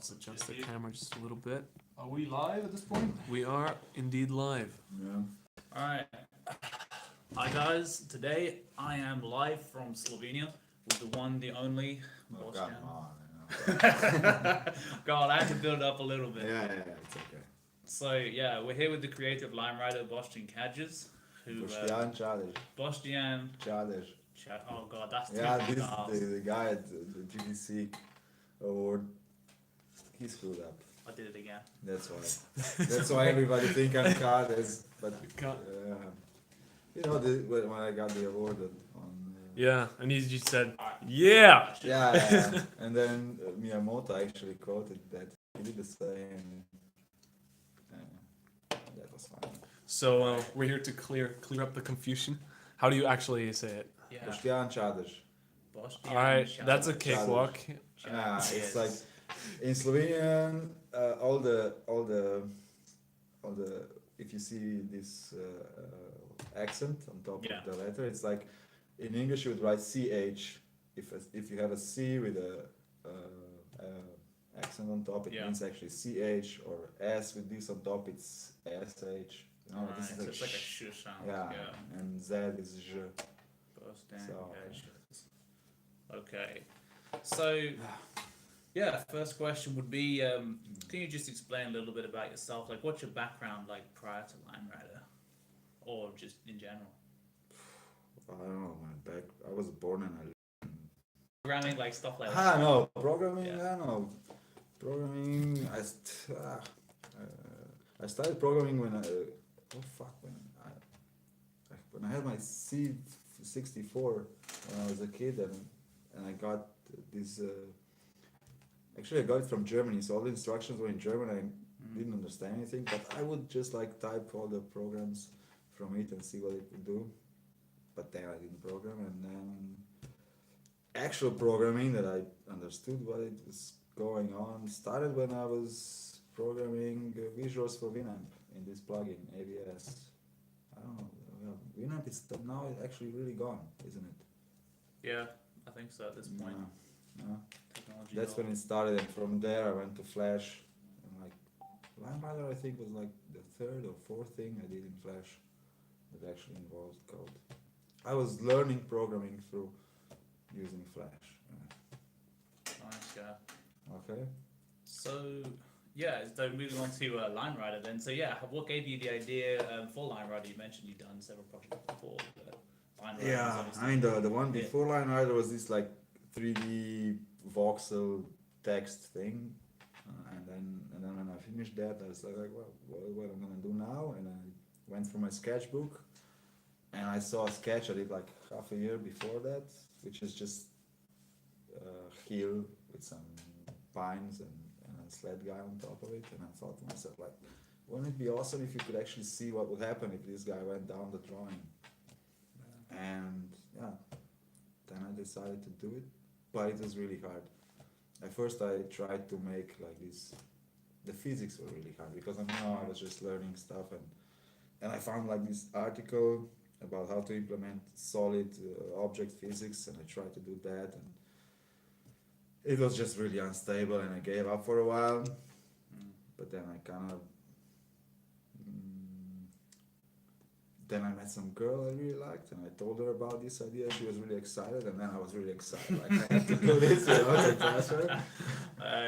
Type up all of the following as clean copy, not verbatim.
Let's adjust the camera just a little bit. Are we live at this point? We are indeed live. Yeah. Alright. Hi guys, today I am live from Slovenia with the one, the only Oh, Boštjan. come on. God, I had to build up a little bit. Yeah, it's okay. So yeah, we're here with the creative line writer Boštjan Čadež, who Boštjan Čadež. Boštjan Čadež. Oh god, that's Yeah, too this fast. the guy at the GDC award. He screwed up. I did it again. That's why. That's why everybody think I'm Čadež. But you know, when I got the award on. Yeah, and he just said, "Yeah." Yeah. And then Miyamoto actually quoted that. He did the same. That was fine. So we're here to clear up the confusion. How do you actually say it? Yeah. Boštjan Čadež. Boštjan All right, Čadež. that's a cakewalk. It's like in Slovenian, all the if you see this accent on top of the letter, it's like in English you would write ch. If you have a c with a accent on top, it means actually ch, or s with this on top, it's sh. You know, this is so it's like a sh sound. Yeah, and z is j. Boštjan So, Čadež. Okay. So, yeah, first question would be, can you just explain a little bit about yourself? Like, what's your background like prior to line writer? Or just in general? I don't know, I was born in Programming, like stuff like that? no, programming, I don't know. Programming, I started programming when when I had my C64 when I was a kid, and I got this. Actually, I got it from Germany, so all the instructions were in German. I didn't understand anything, but I would just like type all the programs from it and see what it would do. But then I didn't program, and then actual programming that I understood what it was going on started when I was programming visuals for Winamp in this plugin AVS. I don't know. Winamp is now actually really gone, isn't it? Yeah, I think so at this point. Yeah. Technology That's when it started, and from there I went to Flash. And like LimeWriter, I think was like the third or fourth thing I did in Flash that actually involved code. I was learning programming through using Flash. Nice, yeah. Okay. So, yeah, so moving on to line writer then. So, yeah, what gave you the idea for line writer? You mentioned you've done several projects before. Line writer Yeah, obviously- I mean the one before LimeWriter was this like 3D voxel text thing, and then when I finished that, I was like, well, what am I gonna do now? And I went through my sketchbook, and I saw a sketch I did like half a year before that, which is just a hill with some pines and a sled guy on top of it, and I thought to myself, like, wouldn't it be awesome if you could actually see what would happen if this guy went down the drawing? And yeah, then I decided to do it, but it was really hard. At first I tried to make like this, the physics were really hard because I was just learning stuff, and I found like this article about how to implement solid object physics, and I tried to do that, and it was just really unstable, and I gave up for a while. But then I kind of then I met some girl I really liked, and I told her about this idea. She was really excited, and then I was really excited. Like, I have to do this, to impress her.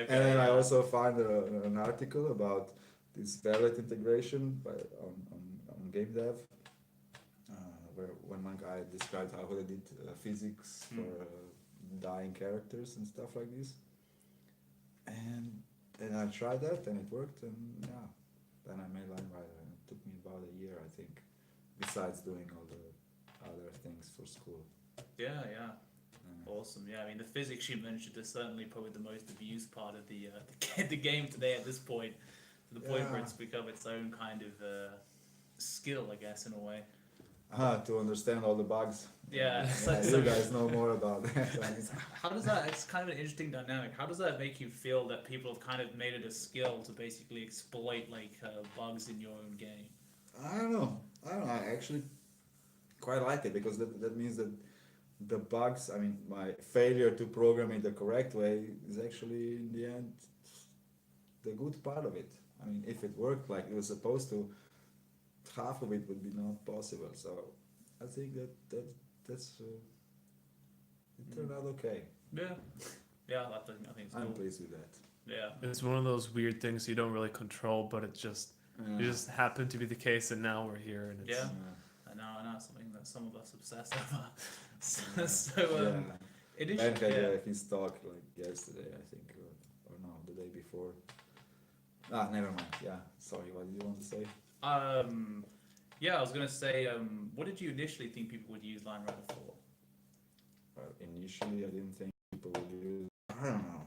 And then I also found an article about this Barrett integration on game dev, where one guy described how they did physics for dying characters and stuff like this. And I tried that, and it worked, and yeah, then I made LimeWriter, and it took me about a year, I think. Besides doing all the other things for school. Yeah. Awesome. Yeah, I mean the physics you mentioned is certainly probably the most abused part of the game today at this point, to the point where it's become its own kind of skill, I guess, in a way. To understand all the bugs. Yeah. You guys know more about that. How does that? It's kind of an interesting dynamic. How does that make you feel that people have kind of made it a skill to basically exploit like bugs in your own game? I don't know. I actually quite like it because that means that the bugs, I mean, my failure to program it the correct way is actually in the end the good part of it. I mean, if it worked like it was supposed to, half of it would be not possible. So I think that's it turned out okay. Yeah. Yeah, I think it's I'm cool. pleased with that. Yeah. It's one of those weird things you don't really control, but it just happened to be the case, and now we're here, and it's Yeah. I know something that some of us obsess over. So it is. Ben had Yeah. his talk like yesterday, I think, or no, the day before. Never mind. Yeah, sorry. What did you want to say? Yeah, I was gonna say, what did you initially think people would use Line Rider for? Initially, I didn't think people would use. I don't know.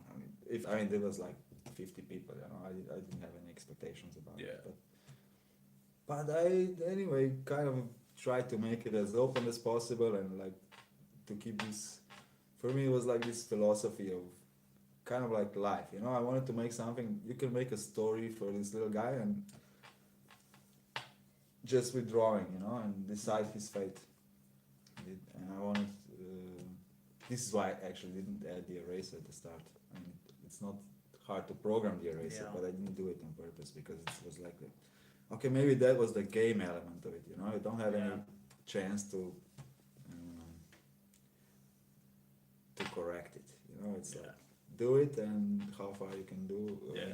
I mean, there was like 50 people. You know, I didn't have any expectations about it. But I anyway kind of tried to make it as open as possible and like to keep this. For me, it was like this philosophy of kind of like life. You know, I wanted to make something. You can make a story for this little guy and just with drawing, you know, and decide his fate. And I wanted. This is why I actually didn't add the eraser at the start. I mean, it's not hard to program the eraser, but I didn't do it on purpose because it was like, okay, maybe that was the game element of it. You know, you don't have any chance to correct it. You know, it's like do it and how far you can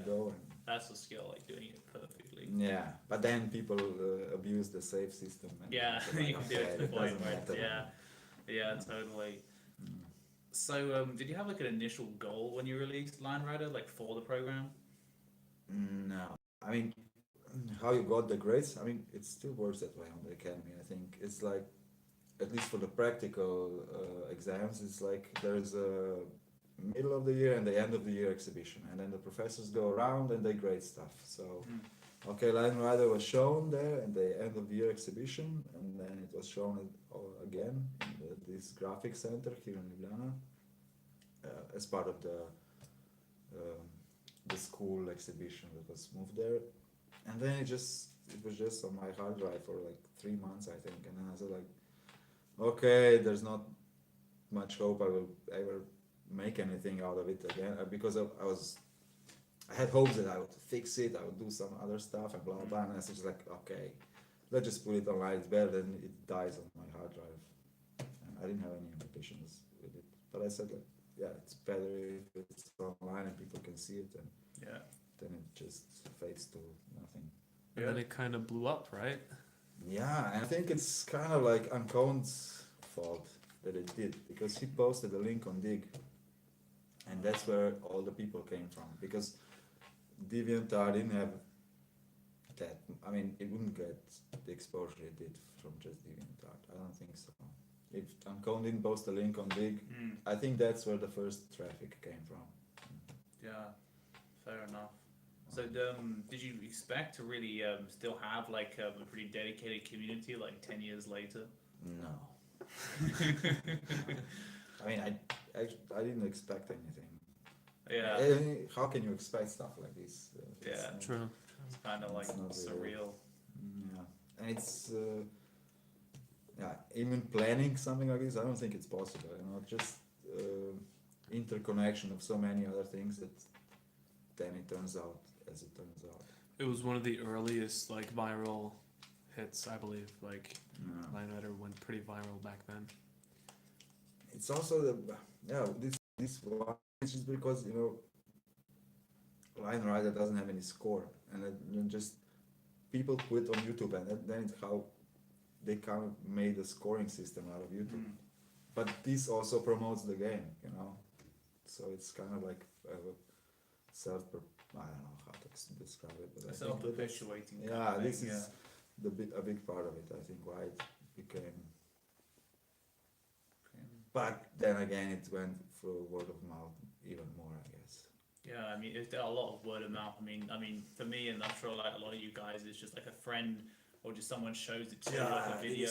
go. And that's a skill, like doing it perfectly. Yeah, but then people abuse the save system. And You can do it to the point where matter. yeah, totally. So, did you have like an initial goal when you released Line Rider, like for the program? No, I mean, how you got the grades? I mean, it still works that way on the academy. I think it's like, at least for the practical exams, it's like there's a middle of the year and the end of the year exhibition, and then the professors go around and they grade stuff. So, okay, Line Rider was shown there at the end of the year exhibition, and then it was shown again in this graphic center here in Ljubljana as part of the school exhibition that was moved there. And then it was just on my hard drive for like 3 months, I think. And then I said like, okay, there's not much hope I will ever make anything out of it again, because I had hopes that I would fix it, I would do some other stuff and blah blah. And I was just like, okay, let's just put it online. It's better than it dies on my hard drive. And I didn't have any ambitions with it, but I said like, yeah, it's better if it's online and people can see it, and then it just fades to nothing. And then it kind of blew up, right? Yeah, and I think it's kind of like Ancon's fault that it did, because he posted a link on Dig, and that's where all the people came from. Because DeviantArt didn't have that. I mean, it wouldn't get the exposure it did from just DeviantArt. I don't think so. If Ancon didn't post a link on Dig, I think that's where the first traffic came from. Yeah, fair enough. So, did you expect to really still have like a pretty dedicated community like 10 years later? No. I mean, I didn't expect anything. Yeah. How can you expect stuff like this? True. It's kind of like surreal. Yeah, and it's even planning something like this, I don't think it's possible. You know, just interconnection of so many other things that then it turns out as it turns out. It was one of the earliest like viral hits, I believe. Like Line Rider went pretty viral back then. It's also this one is just because, you know, Line Rider doesn't have any score, and then just people put it on YouTube, and then it's how they kind of made a scoring system out of YouTube. But this also promotes the game, you know, so it's kind of like I don't know how to describe it, but Self-perpetuating. Yeah, this is a big part of it. I think why it became. But then again, it went through word of mouth even more, I guess. Yeah, I mean, it's a lot of word of mouth. I mean, for me, and I'm sure like a lot of you guys, it's just like a friend or just someone shows it to you, like a video.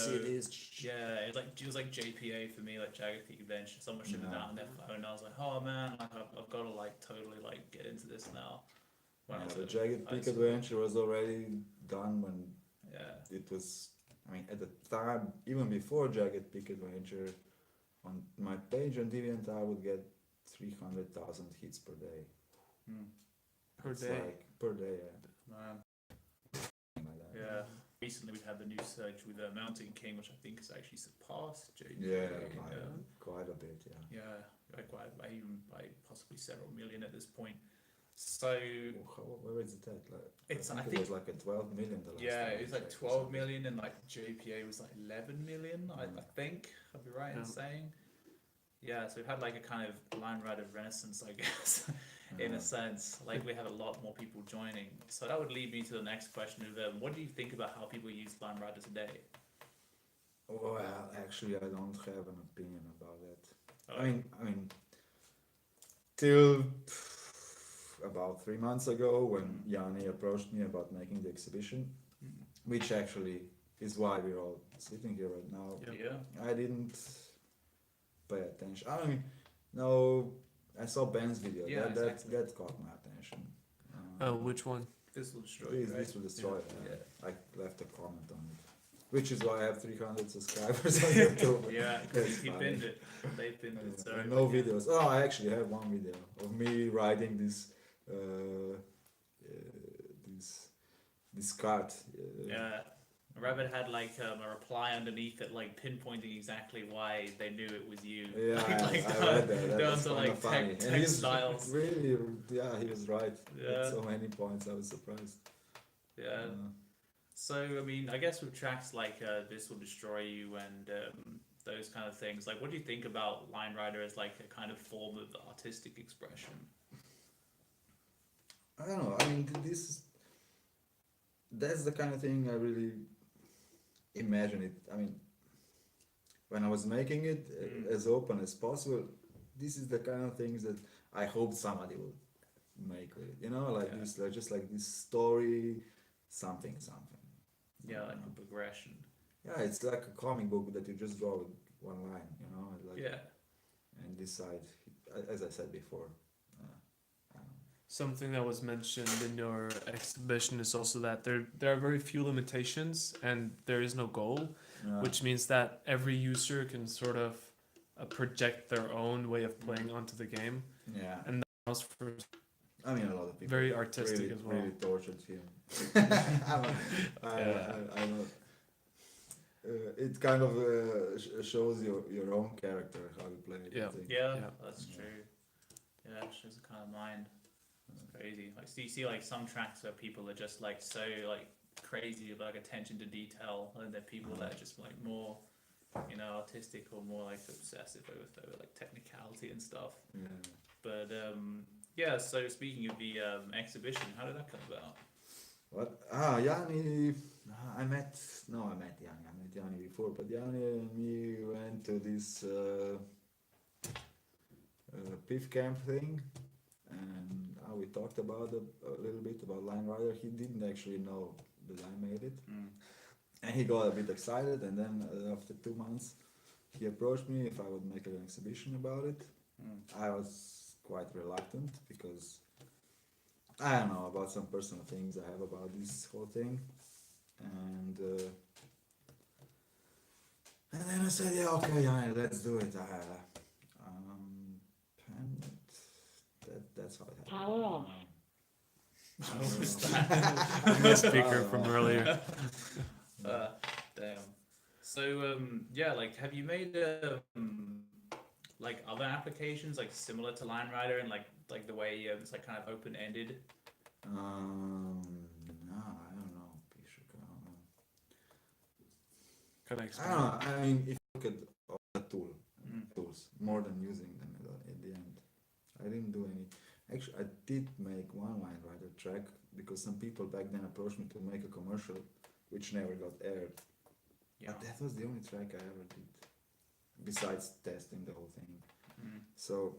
Yeah, it was like JPA for me, like Jagged Peak Adventure. Someone showed me that on their phone, and I was like, oh man, like I've got to like totally like get into this now. The Jagged Peak Adventure was already done when it was. I mean, at the time, even before Jagged Peak Adventure, on my page on DeviantArt I would get 300,000 hits per day. Per It's day. like per day, Man. like that. Yeah. Recently, we had the new surge with Mountain King, which I think has actually surpassed JJ. Yeah, quite a bit, yeah. Yeah, like by even by possibly several million at this point. So Where is it at? Like, It's- I I think think- it was like a 12 million the last yeah, time it was I like checked or 12 something. million, and like JPA was like 11 million. I think I'd be right in Yeah. saying. Yeah, so we've had like a kind of Line Rider renaissance, I guess, in a sense. Like we have a lot more people joining. So that would lead me to the next question of what do you think about how people use Line Rider today? Well, actually, I don't have an opinion about that. Oh, I mean, till about 3 months ago, when Yanni approached me about making the exhibition, mm, which actually is why we're all sitting here right now, yeah. I didn't pay attention. I mean, no, I saw Ben's video. Yeah, exactly. That caught my attention. Which one? This will destroy This, you, right? this will destroy it. Yeah. I left a comment on it, which is why I have 300 subscribers on YouTube. Yeah, That's he funny. pinned it. They pinned it. So And no videos. Oh, I actually have one video of me riding this this cart. Yeah. Rabbit had like a reply underneath it, like pinpointing exactly why they knew it was you. Yeah, like I read that. That down was to kind like of funny. And he's textiles. really, yeah, he was right. Yeah. At so many points, I was surprised. Yeah. So I mean, I guess with tracks like "This Will Destroy You" and those kind of things, like, what do you think about Line Rider as like a kind of form of artistic expression? I don't know. I mean, that's the kind of thing I really imagine it. I mean, when I was making it as open as possible, this is the kind of things that I hope somebody will make with it. You know, like this, like just like this story, something. Yeah, like a progression. Yeah, it's like a comic book that you just draw with one line. You know, like Yeah. and decide, as I said before. Something that was mentioned in your exhibition is also that there are very few limitations and there is no goal, which means that every user can sort of project their own way of playing onto the game. Yeah. And that allows for I mean, a lot of people very artistic really, as well. really tortured him. I know. It kind of shows your own character, how you play it. Yeah. I think. Yeah, Yeah. that's true. Yeah, it shows a kind of mind. It's crazy. Like, so you see like some tracks where people are just like so like crazy about like attention to detail, and there are people that are just like more, you know, artistic or more like obsessive over like technicality and stuff. Yeah. But yeah. So speaking of the exhibition, how did that come about? What? Yanni. I met Yanni. I met Yanni before, but Yanni and me went to this PIF camp thing, and we talked about a little bit about Line Rider. He didn't actually know that I made it, and he got a bit excited. And then after 2 months, he approached me if I would make an exhibition about it. I was quite reluctant because I don't know about some personal things I have about this whole thing, and then I said, yeah, okay, yeah, let's do it. And that's how it happened. Power off. The speaker from earlier. Damn. So yeah, like, have you made like other applications like similar to Line Rider and like the way it's like kind of open ended? No, I don't know. Pishuk, I don't know. Can I I explain? don't know. I mean, if you look at all the tools, more than using them at the end. I didn't do any. Actually, I did make one Line Rider track because some people back then approached me to make a commercial, which never got aired. Yeah. But that was the only track I ever did, besides testing the whole thing. So,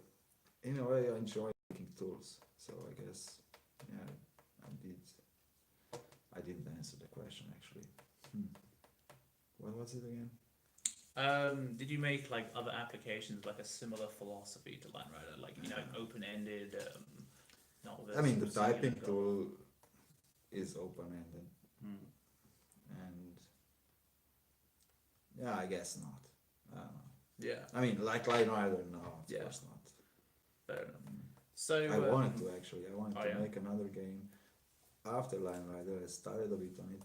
in a way, I enjoy making tools. So I guess, yeah, I didn't answer the question actually. What was it again? Did you make like other applications with, like a similar philosophy to Line Rider, like, you know, open ended? Not with a I mean, the singular typing goal? tool is open ended, and yeah, I guess not. I don't know. Yeah. I mean, like Line Rider, no, of Yeah. course not. Fair enough. So I wanted to actually. I wanted oh, to yeah? make another game after Line Rider. I started a bit on it,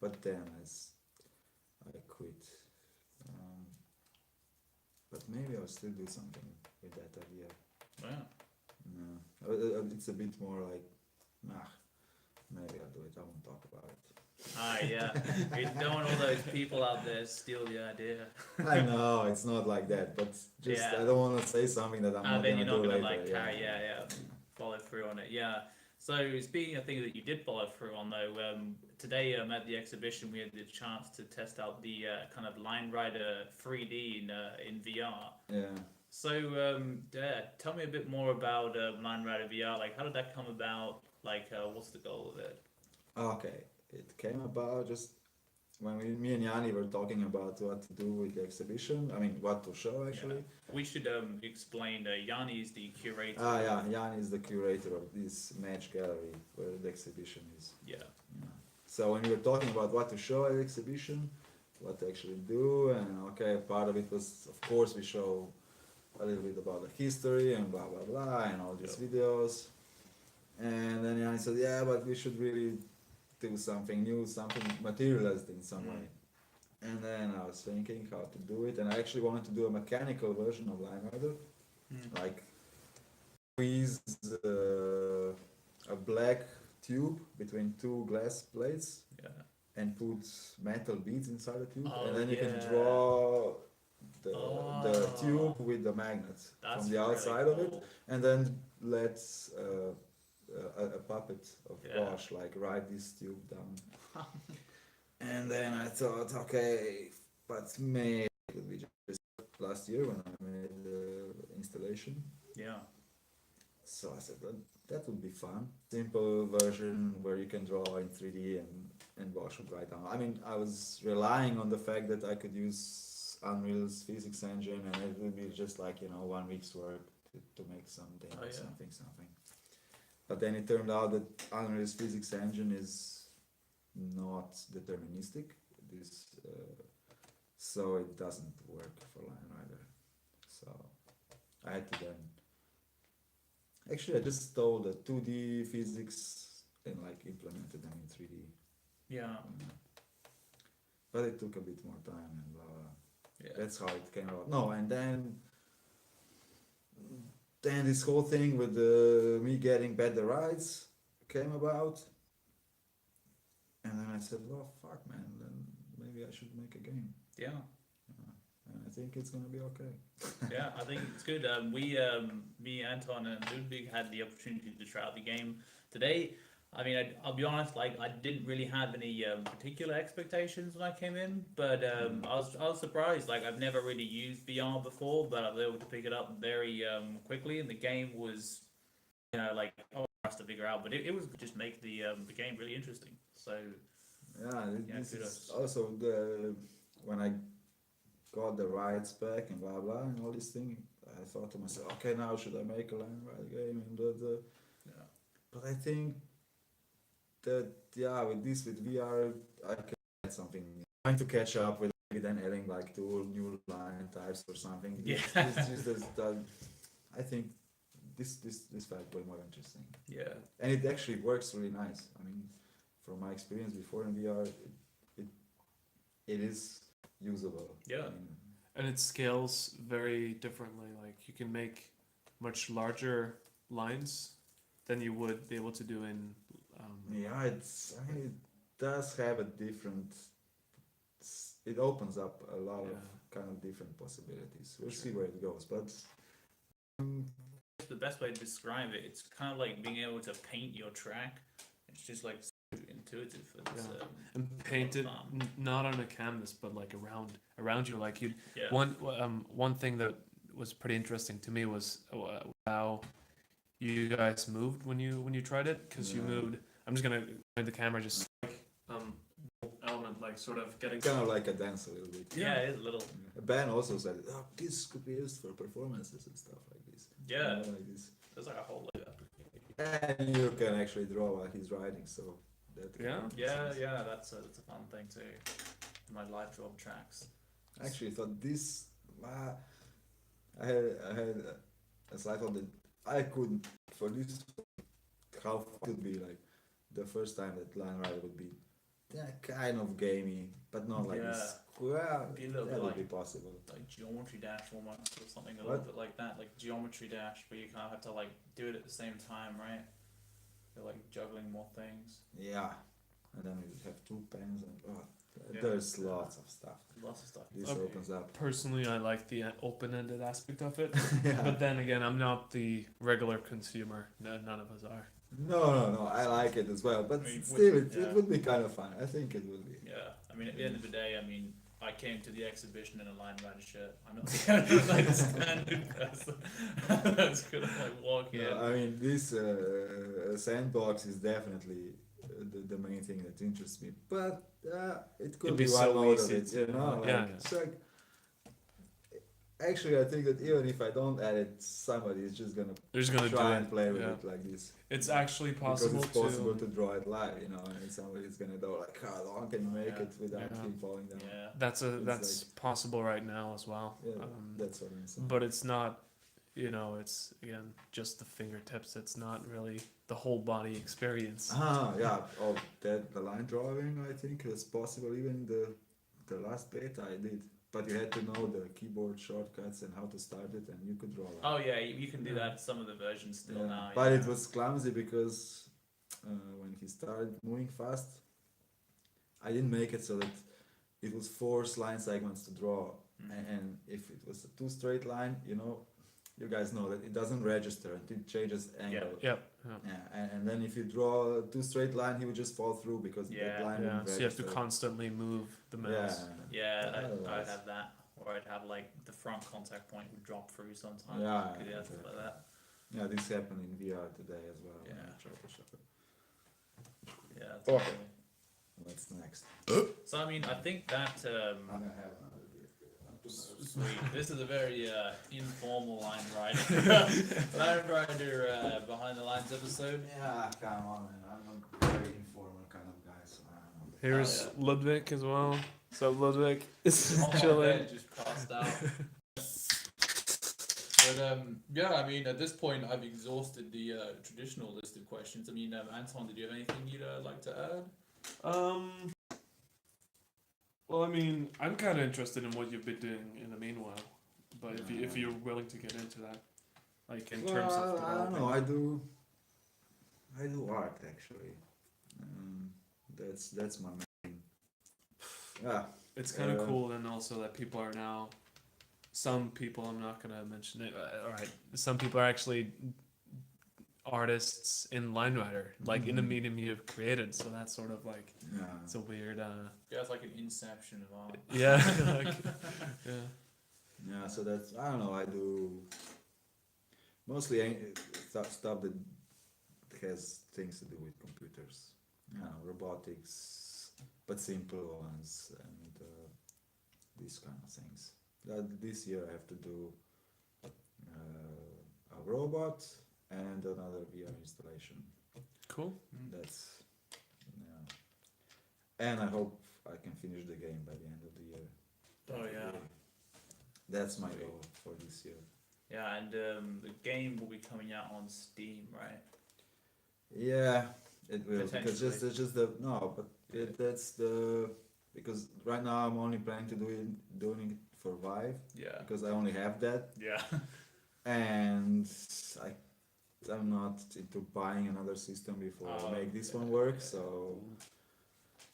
but then I quit. Um, but maybe I'll still do something with that idea. Wow. No, it's a bit more like, nah. Maybe I'll do it. I won't talk about it. Ah, yeah. You don't want all those people out there steal the idea. I know it's not like that, but just Yeah. I don't want to say something that I'm not Then gonna you're not do gonna later. like carry, follow through on it. Yeah. So speaking of things that you did follow through on, though, today at the exhibition we had the chance to test out the kind of Line Rider 3D in VR. Yeah. So tell me a bit more about Line Rider VR. Like, how did that come about? Like, what's the goal of it? Okay, it came about just when me and Yanni were talking about what to do with the exhibition. I mean, what to show actually. Yeah. We should explain. Yanni is the curator. Yeah, Yanni is the curator of this match gallery where the exhibition is. Yeah. Yeah. So when we were talking about what to show at the exhibition, what to actually do, and okay, part of it was, of course, we show a little bit about the history and blah blah blah and all these videos. And then Yanni said, yeah, but we should really do something new, something materialized in some way. And then I was thinking how to do it, and I actually wanted to do a mechanical version of Line Rider, like squeeze a black tube between two glass plates and put metal beads inside the tube, and then you can draw the tube with the magnet from the outside really of it, and then let a puppet of Bosch like ride this tube down. And then I thought, okay, but maybe it would be just last year when I made the installation. Yeah. So I said that would be fun. Simple version where you can draw in 3D and Bosch would write down. I mean, I was relying on the fact that I could use Unreal's physics engine, and it would be just like 1 week's work to make something, something. But then it turned out that Unreal's physics engine is not deterministic. So it doesn't work for Line Rider. So I had to then. Actually, I just stole the 2D physics and like implemented them in 3D. Yeah. But it took a bit more time and blah blah. Yeah. That's how it came out. No, and then this whole thing with me getting better rides came about, and then I said, well, fuck, man, then maybe I should make a game. Yeah. And I think it's gonna be okay. Yeah, I think it's good. Me, Anton, and Ludwig had the opportunity to try out the game today. I mean, I'll be honest, like, I didn't really have any particular expectations when I came in, but I was surprised. Like, I've never really used VR before, but I was able to pick it up very quickly, and the game was, like, for us to figure out, but it was just make the game really interesting. So this is also when I got the rights back and blah blah and all this thing, I thought to myself, okay, now should I make a Line Rider game and but I think that with VR I can add something new. Trying to catch up with maybe then adding like 2 new line types or something. I think this felt way more interesting. Yeah. And it actually works really nice. I mean, from my experience before in VR, it is usable. Yeah. And it scales very differently. Like, you can make much larger lines than you would be able to do in. It does have a different. It opens up a lot of kind of different possibilities. We'll see where it goes, but. The best way to describe it, it's kind of like being able to paint your track. It's just like so intuitive. And paint it not on a canvas, but like around you. Like one thing that was pretty interesting to me was how you guys moved when you tried it, because you moved. I'm just gonna point the camera, just like element, like sort of getting kind of like a dance a little bit. Yeah, it is a little. Ben also said, this could be used for performances and stuff like this. Yeah, like this. There's like a whole lot. And you can actually draw while he's riding, so that. That's a fun thing too. My live draw tracks. Actually, I thought this. I had a slight thought that I couldn't for this how it would be like the first time that Line Rider would be kind of gamey, but not like this. Well, Be a little that bit would like- be possible. Like Geometry Dash almost, or something a What? little bit like that, like Geometry Dash, where you kind of have to like do it at the same time, right? You're like juggling more things. Yeah, and then we have two pens and Yeah. there's lots of stuff. Lots of stuff. This Okay. opens up. Personally, I like the open-ended aspect of it, Yeah. but then again, I'm not the regular consumer. No, none of us are. No, I like it as well, but I mean, still, yeah. it would be kind of fun. I think it would be. Yeah, I mean, at the end of the day, I mean, I came to the exhibition in a Line Rider shirt. I'm not the kind of like standard person that's gonna like walk in. I mean, this sandbox is definitely the main thing that interests me, but it could It'd be be one so mode of easy it, to- you know? Like, yeah. it's like, actually, I think that even if I don't add it, somebody is just gonna There's gonna do try it. and play with yeah. it like this. It's actually possible, because it's possible to. to draw it live, you know, and somebody's gonna go like, how long can you make Yeah. it without Yeah. keep falling down? Yeah. It's Possible right now as well. Yeah, that's what I'm saying. But it's not, it's again just the fingertips. It's not really the whole body experience. Yeah. Oh, the line drawing, I think is possible. Even the last beta I did, but you had to know the keyboard shortcuts and how to start it, and you could draw. Like, Oh yeah, you can do that in some of the versions still yeah. now. But yeah. it was clumsy because when he started moving fast, I didn't make it so that it was 4 line segments to draw, and if it was a 2 straight line, you guys know that it doesn't register until it changes angle. Yep. Yeah, and then if you draw 2 straight line, he would just fall through because Yeah. that line Yeah. wouldn't So you have to register. constantly move the mouse. Yeah, I'd Otherwise- have that, or I'd have like the front contact point would drop through sometimes. Yeah, Yeah, stuff like that. Yeah, this happened in VR today as well. when Yeah. I tried to show it. Yeah. Okay. Totally. What's next? So I mean, I think that I'm gonna have another beer. sweet. This is a very informal line rider, behind the lines episode. Yeah, come on, man. I'm a very informal kind of guy, so I don't know. Here's Oh, Ludwig as well. So Ludwig is Oh, my chilling. bed just passed out. But yeah, I mean, at this point, I've exhausted the traditional list of questions. I mean, Anton, did you have anything you'd like to add? Well, I mean, I'm kind of interested in what you've been doing in the meanwhile, but if you're willing to get into that, like in terms of I don't developing. know. I do art actually. That's my main. Yeah. It's kind of Uh, cool, and also that people are now. Some people, I'm not gonna mention it. All right, some people are actually artists in Line Rider, like in the Mhm. medium you've created. So that's sort of like Yeah. it's a weird. Yeah, it's like an inception of art. Yeah. like, yeah. Yeah, so that's I don't know. I do mostly stuff that has things to do with computers, robotics, but simple ones and these kind of things. This year I have to do a robot and another VR installation. Cool. That's and I hope I can finish the game by the end of the year. Oh yeah. That's my goal for this year. Yeah, and the game will be coming out on Steam, right? Yeah, it will because Potentially. it's just the no, but that's the because right now I'm only planning to doing it for Vive Yeah. because I only have that Yeah. and I'm not into buying another system before I make this one work. So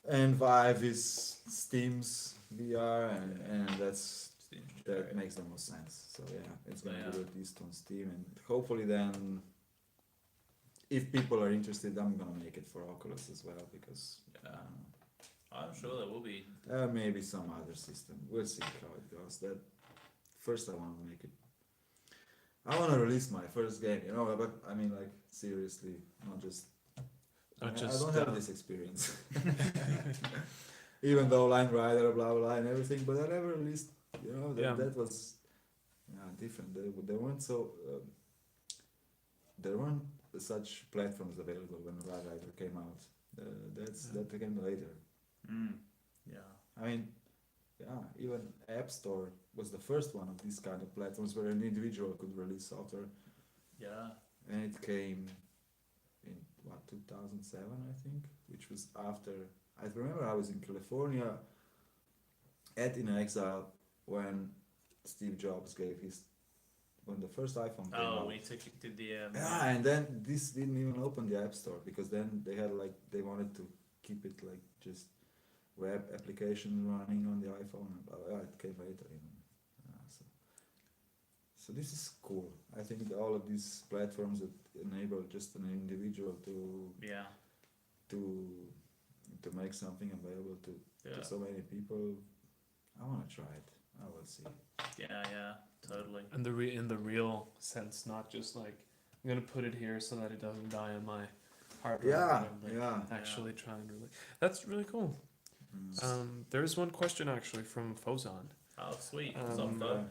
and Vive is Steam's VR and that makes the most sense. So yeah, it's gonna be released on Steam and hopefully then. If people are interested, I'm gonna make it for Oculus as well because I'm sure there will be. maybe some other system. We'll see how it goes. That first, I want to make it. I want to release my first game, But I mean, like seriously, not just. I don't have this experience. Even though Line Rider, blah blah, and everything, but I never released. That was different. They weren't so. There weren't such platforms available when Line Rider came out. That came later. Yeah. I mean, even App Store was the first one of these kind of platforms where an individual could release software. Yeah. and it came in 2007, I think, which was after. I remember I was in California at In Exile when Steve Jobs gave his when the first iPhone came Oh, out. we did the Yeah, and then this didn't even open the App Store because then they had like they wanted to keep it like just web application running on the iPhone. And blah, blah, blah. It came later even. So this is cool. I think that all of these platforms that enable just an individual yeah. to make something available to Yeah. so many people. I want to try it. I will see. Yeah, yeah, totally. And in the real sense, not just like I'm gonna put it here so that it doesn't die on my hard drive. Yeah, Like, yeah. actually try and really. That's really cool. Mm. There's one question actually from Fozan. Oh, sweet. So, Yeah.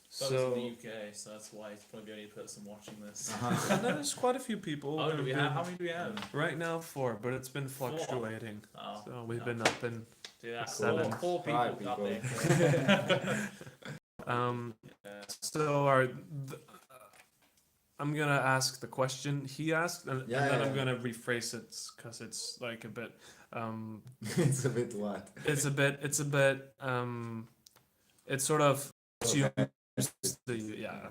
so So in the UK, so that's why he's probably the only person watching this. Uh-huh. there's quite a few people. Oh, do we who've have? been- How many do we have? Right now 4, but it's been Four. fluctuating. Oh, So we've no. been up in. Do that. Seven. Four people Five up people. there. Yeah. So I'm gonna ask the question he asked, and Yeah, then yeah, I'm yeah. gonna rephrase it because it's like a bit. It's a bit what? It's a bit. It's sort of. Yeah.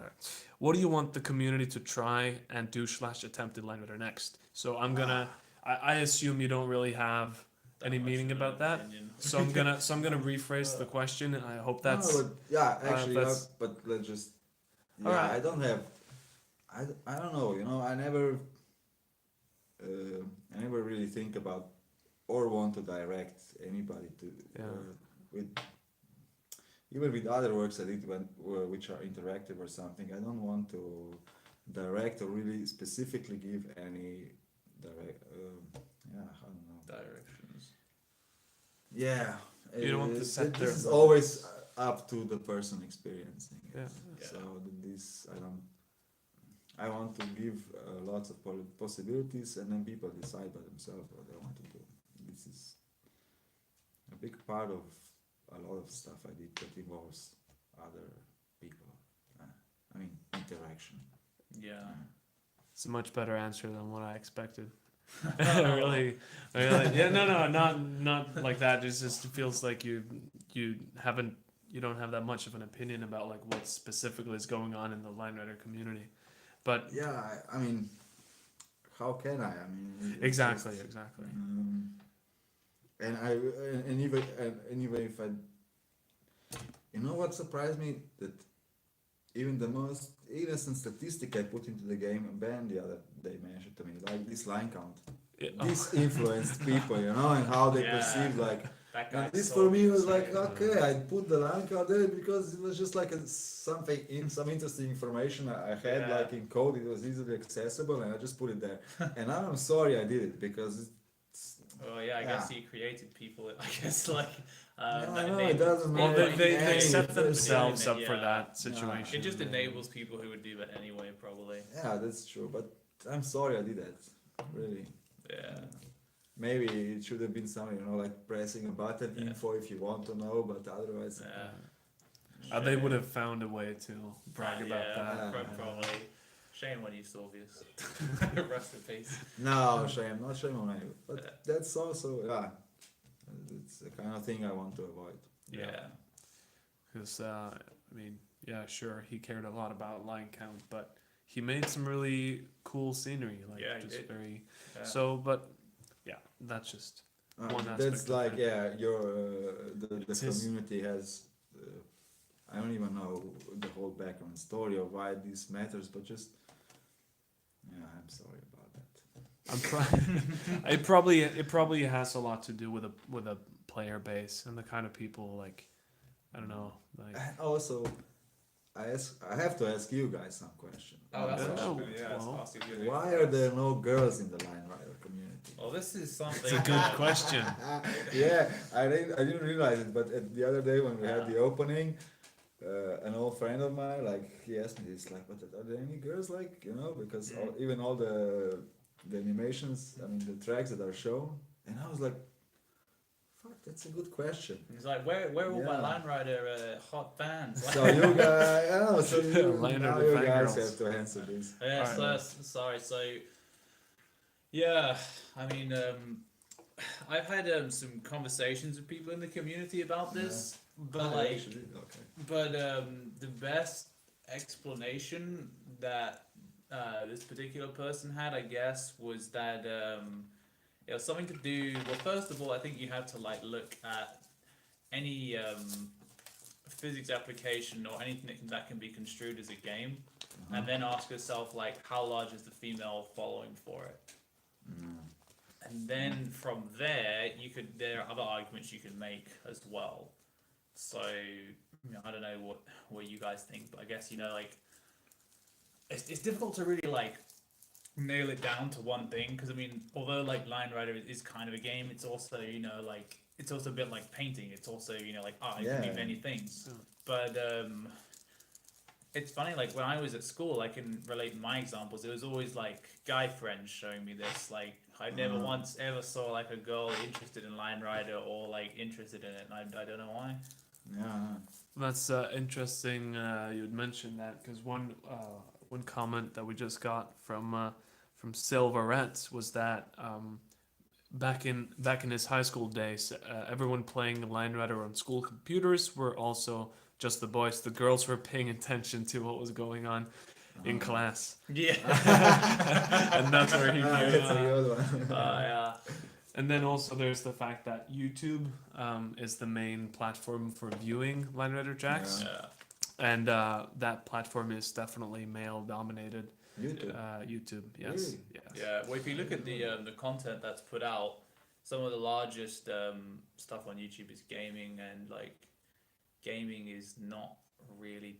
What do you want the community to try and do / attempt in Line next? So I'm gonna. I assume you don't really have That any much meaning of an about that. opinion. So I'm gonna rephrase the question, and I hope that's. No, but yeah, actually, that's- but let's just. Yeah, Alright. I don't have. I don't know. You know, I never really think about or want to direct anybody to Yeah. with even with other works I did which are interactive or something. I don't want to direct or really specifically give any direct. Yeah, I don't know. Directions. Yeah. You don't want to set this their- is always up to the person experiencing it. Yeah. Yeah. So this I want to give lots of possibilities, and then people decide by themselves what they want to do. This is a big part of a lot of stuff I did that involves other people. I mean, interaction. Yeah. It's a much better answer than what I expected. really, yeah, no, not like that. It just feels like you don't have that much of an opinion about like what specifically is going on in the line writer community. But Yeah, I mean, how can I? I mean, it's exactly. just, and even if I, you know what surprised me, that even the most innocent statistic I put into the game, Ben the other day mentioned to me, like this line count. This influenced people, you know, and how they Yeah. perceive like. That guy. And this for me was like, okay, I put the line count there because it was just like some interesting information I had Yeah. like in code. It was easily accessible, and I just put it there. And I'm sorry I did it because Oh yeah, I guess he created people. I guess like. I that know, it enables- doesn't Well, matter. they Yeah, set it themselves doesn't- up for yeah. that situation. It just enables people who would do that anyway, probably. Yeah, that's true. But I'm sorry I did that. Really. Yeah. Maybe it should have been something, you know, like pressing a button, Yeah. info if you want to know, but otherwise. Yeah. They would have found a way to brag about yeah, that. Yeah. Probably. Shame when you saw this. Rest in peace. No, shame, not shame on you. But that's also, yeah, it's the kind of thing I want to avoid. Yeah. Because I mean, yeah, sure, he cared a lot about line count, but he made some really cool scenery, like Yeah, he just did. very. Yeah. So, but yeah, that's just. One aspect That's of like, that. yeah, your the It's his- community has. I don't even know the whole background story of why this matters, but just. Yeah, I'm sorry about that. I'm it probably has a lot to do with a player base and the kind of people like, I don't know, like. And also, I have to ask you guys some question. Oh, that's Yeah. what I was gonna- yeah, Well, that's ask you. Why are there no girls in the line rider community? Well, this is something. It's a good question. Yeah, I didn't realize it, but the other day when we had the opening, an old friend of mine, like, he asked me this, like, but are there any girls, like, you know, because even all the animations, I mean, the tracks that are shown, and I was like, Fuck, that's a good question. He's like, where are all my Yeah. Line Rider hot fans? So you guys, oh, so you, Line now Rider you guys fangirls. have to answer this. Yeah, Alright. so sorry. So, yeah, I mean, I've had some conversations with people in the community about this, but Oh, like, actually, okay. but the best explanation that this particular person had, I guess, was that it was something to do. Well, first of all, I think you have to like look at any physics application or anything that can be construed as a game, and then ask yourself like, how large is the female following for it? And then from there, there are other arguments you can make as well. So, I don't know what you guys think, but I guess, like, it's difficult to really, like, nail it down to one thing, because, I mean, although, like, Line Rider is kind of a game, it's also, like, it's also a bit like painting. It's also, like, art. It can be many things. Yeah. But, it's funny, like, when I was at school, I can relate my examples. It was always, like, guy friends showing me this. Like, I never once ever saw, like, a girl interested in Line Rider or, like, interested in it. And I don't know why. Yeah. That's interesting. You'd mentioned that because one comment that we just got from Silverette was that back in his high school days, everyone playing Line Rider on school computers were also just the boys. The girls were paying attention to what was going on in class. Yeah. And that's where he Ah, knew. that's a good one. Yeah. And then also there's the fact that YouTube is the main platform for viewing Line Rider tracks. Yeah. And that platform is definitely male dominated. YouTube. YouTube, yes. Really? Yes. Yeah. Well, if you look at the content that's put out, some of the largest stuff on YouTube is gaming, and like gaming is not really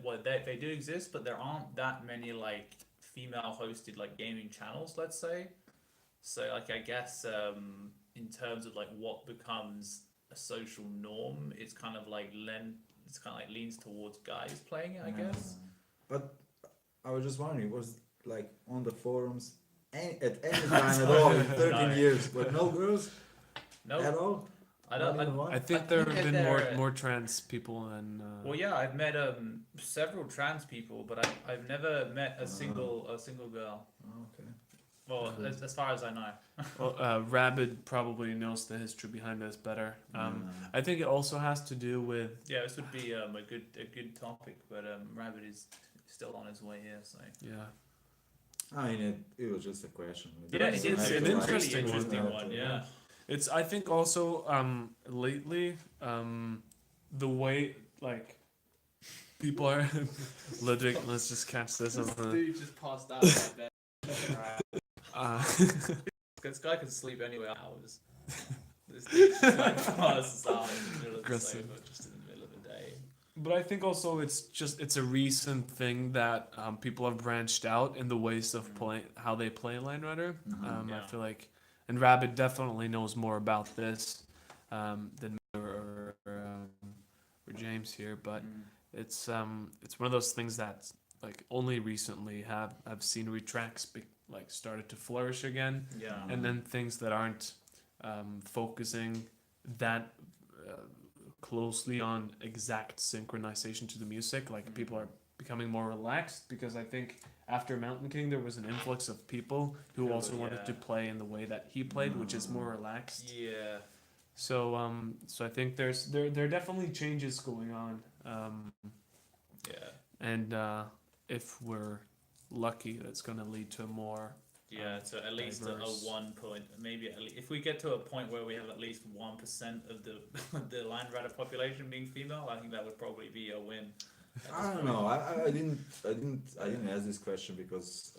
well, they do exist, but there aren't that many like female hosted like gaming channels, let's say. So like I guess in terms of like what becomes a social norm, it's kind of like leans towards guys playing it, I guess. But I was just wondering, was like on the forums at any time at all in 13 No. years, but no girls No, at all? I don't. Not even one? I think I there think have that been there- more trans people than. Well, yeah, I've met several trans people, but I've never met a single girl. Oh, okay. Well, as far as I know. Well, Rabid probably knows the history behind this better. I think it also has to do with. Yeah, this would be a good topic, but Rabbit is still on his way here, so. Yeah. I mean, it was just a question. Yeah, It's it's an a interesting really interesting one. one. Yeah. It's I think also lately the way like people are Ludwig, let's just catch this on the dude just passed out in bed. This guy can sleep anywhere hours. This dude just like passes out in the middle of the Aggressive. sofa just in the middle of the day. But I think also it's a recent thing that people have branched out in the ways of how they play Line Rider. I Yeah. feel like, and Rabbit definitely knows more about this than me or James here. But it's one of those things that like only recently I've seen retracts like started to flourish again, Yeah. and then things that aren't focusing that closely on exact synchronization to the music. Like people are becoming more relaxed because I think after Mountain King there was an influx of people who also wanted to play in the way that he played, which is more relaxed. Yeah. So I think there are definitely changes going on. Yeah. And if we're lucky, that's going to lead to more. Yeah, so at least a diverse. 1 point, maybe if we get to a point where we have at least 1% of the Line Rider population being female, I think that would probably be a win. I don't know. I didn't ask this question because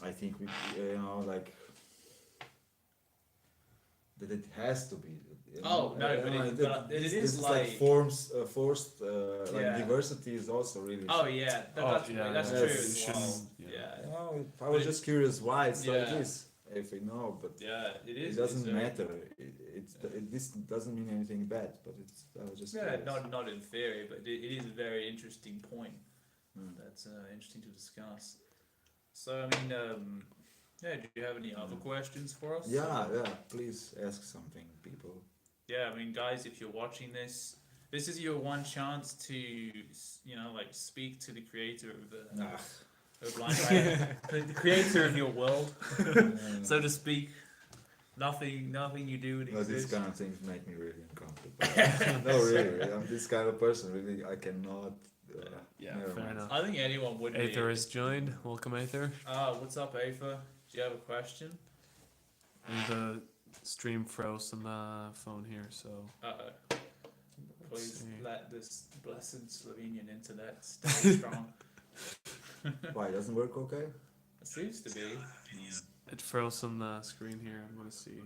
I think we like that it has to be. Oh, no, but it is like forced like Yeah. diversity is also really. Oh yeah, that's true that's- as you well. shouldn't- Yeah. Well, I was just curious why it's like Yeah. this. If we know, but Yeah, it it is. doesn't it's very- matter. This doesn't mean anything bad, but it's. I was just. Yeah, curious. not in theory, but it is a very interesting point. Mm. That's interesting to discuss. So I mean, Yeah, do you have any other questions for us? Yeah, yeah. Please ask something, people. Yeah, I mean, guys, if you're watching this, this is your one chance to, like speak to the creator of the Ah. of Blind Rider, the creator of your world, so to speak. Nothing you do No, these exists. kind of things make me really uncomfortable. No, really, I'm this kind of person. Really, I cannot. Yeah, never fair mind. enough. I think anyone would be. Aether has joined. Welcome, Aether. What's up, Afa? Do you have a question? And the stream froze on the phone here, so. Please see. let this blessed Slovenian internet stay strong. Why it doesn't work? Okay. It seems to be. It froze on the screen here. I'm gonna see.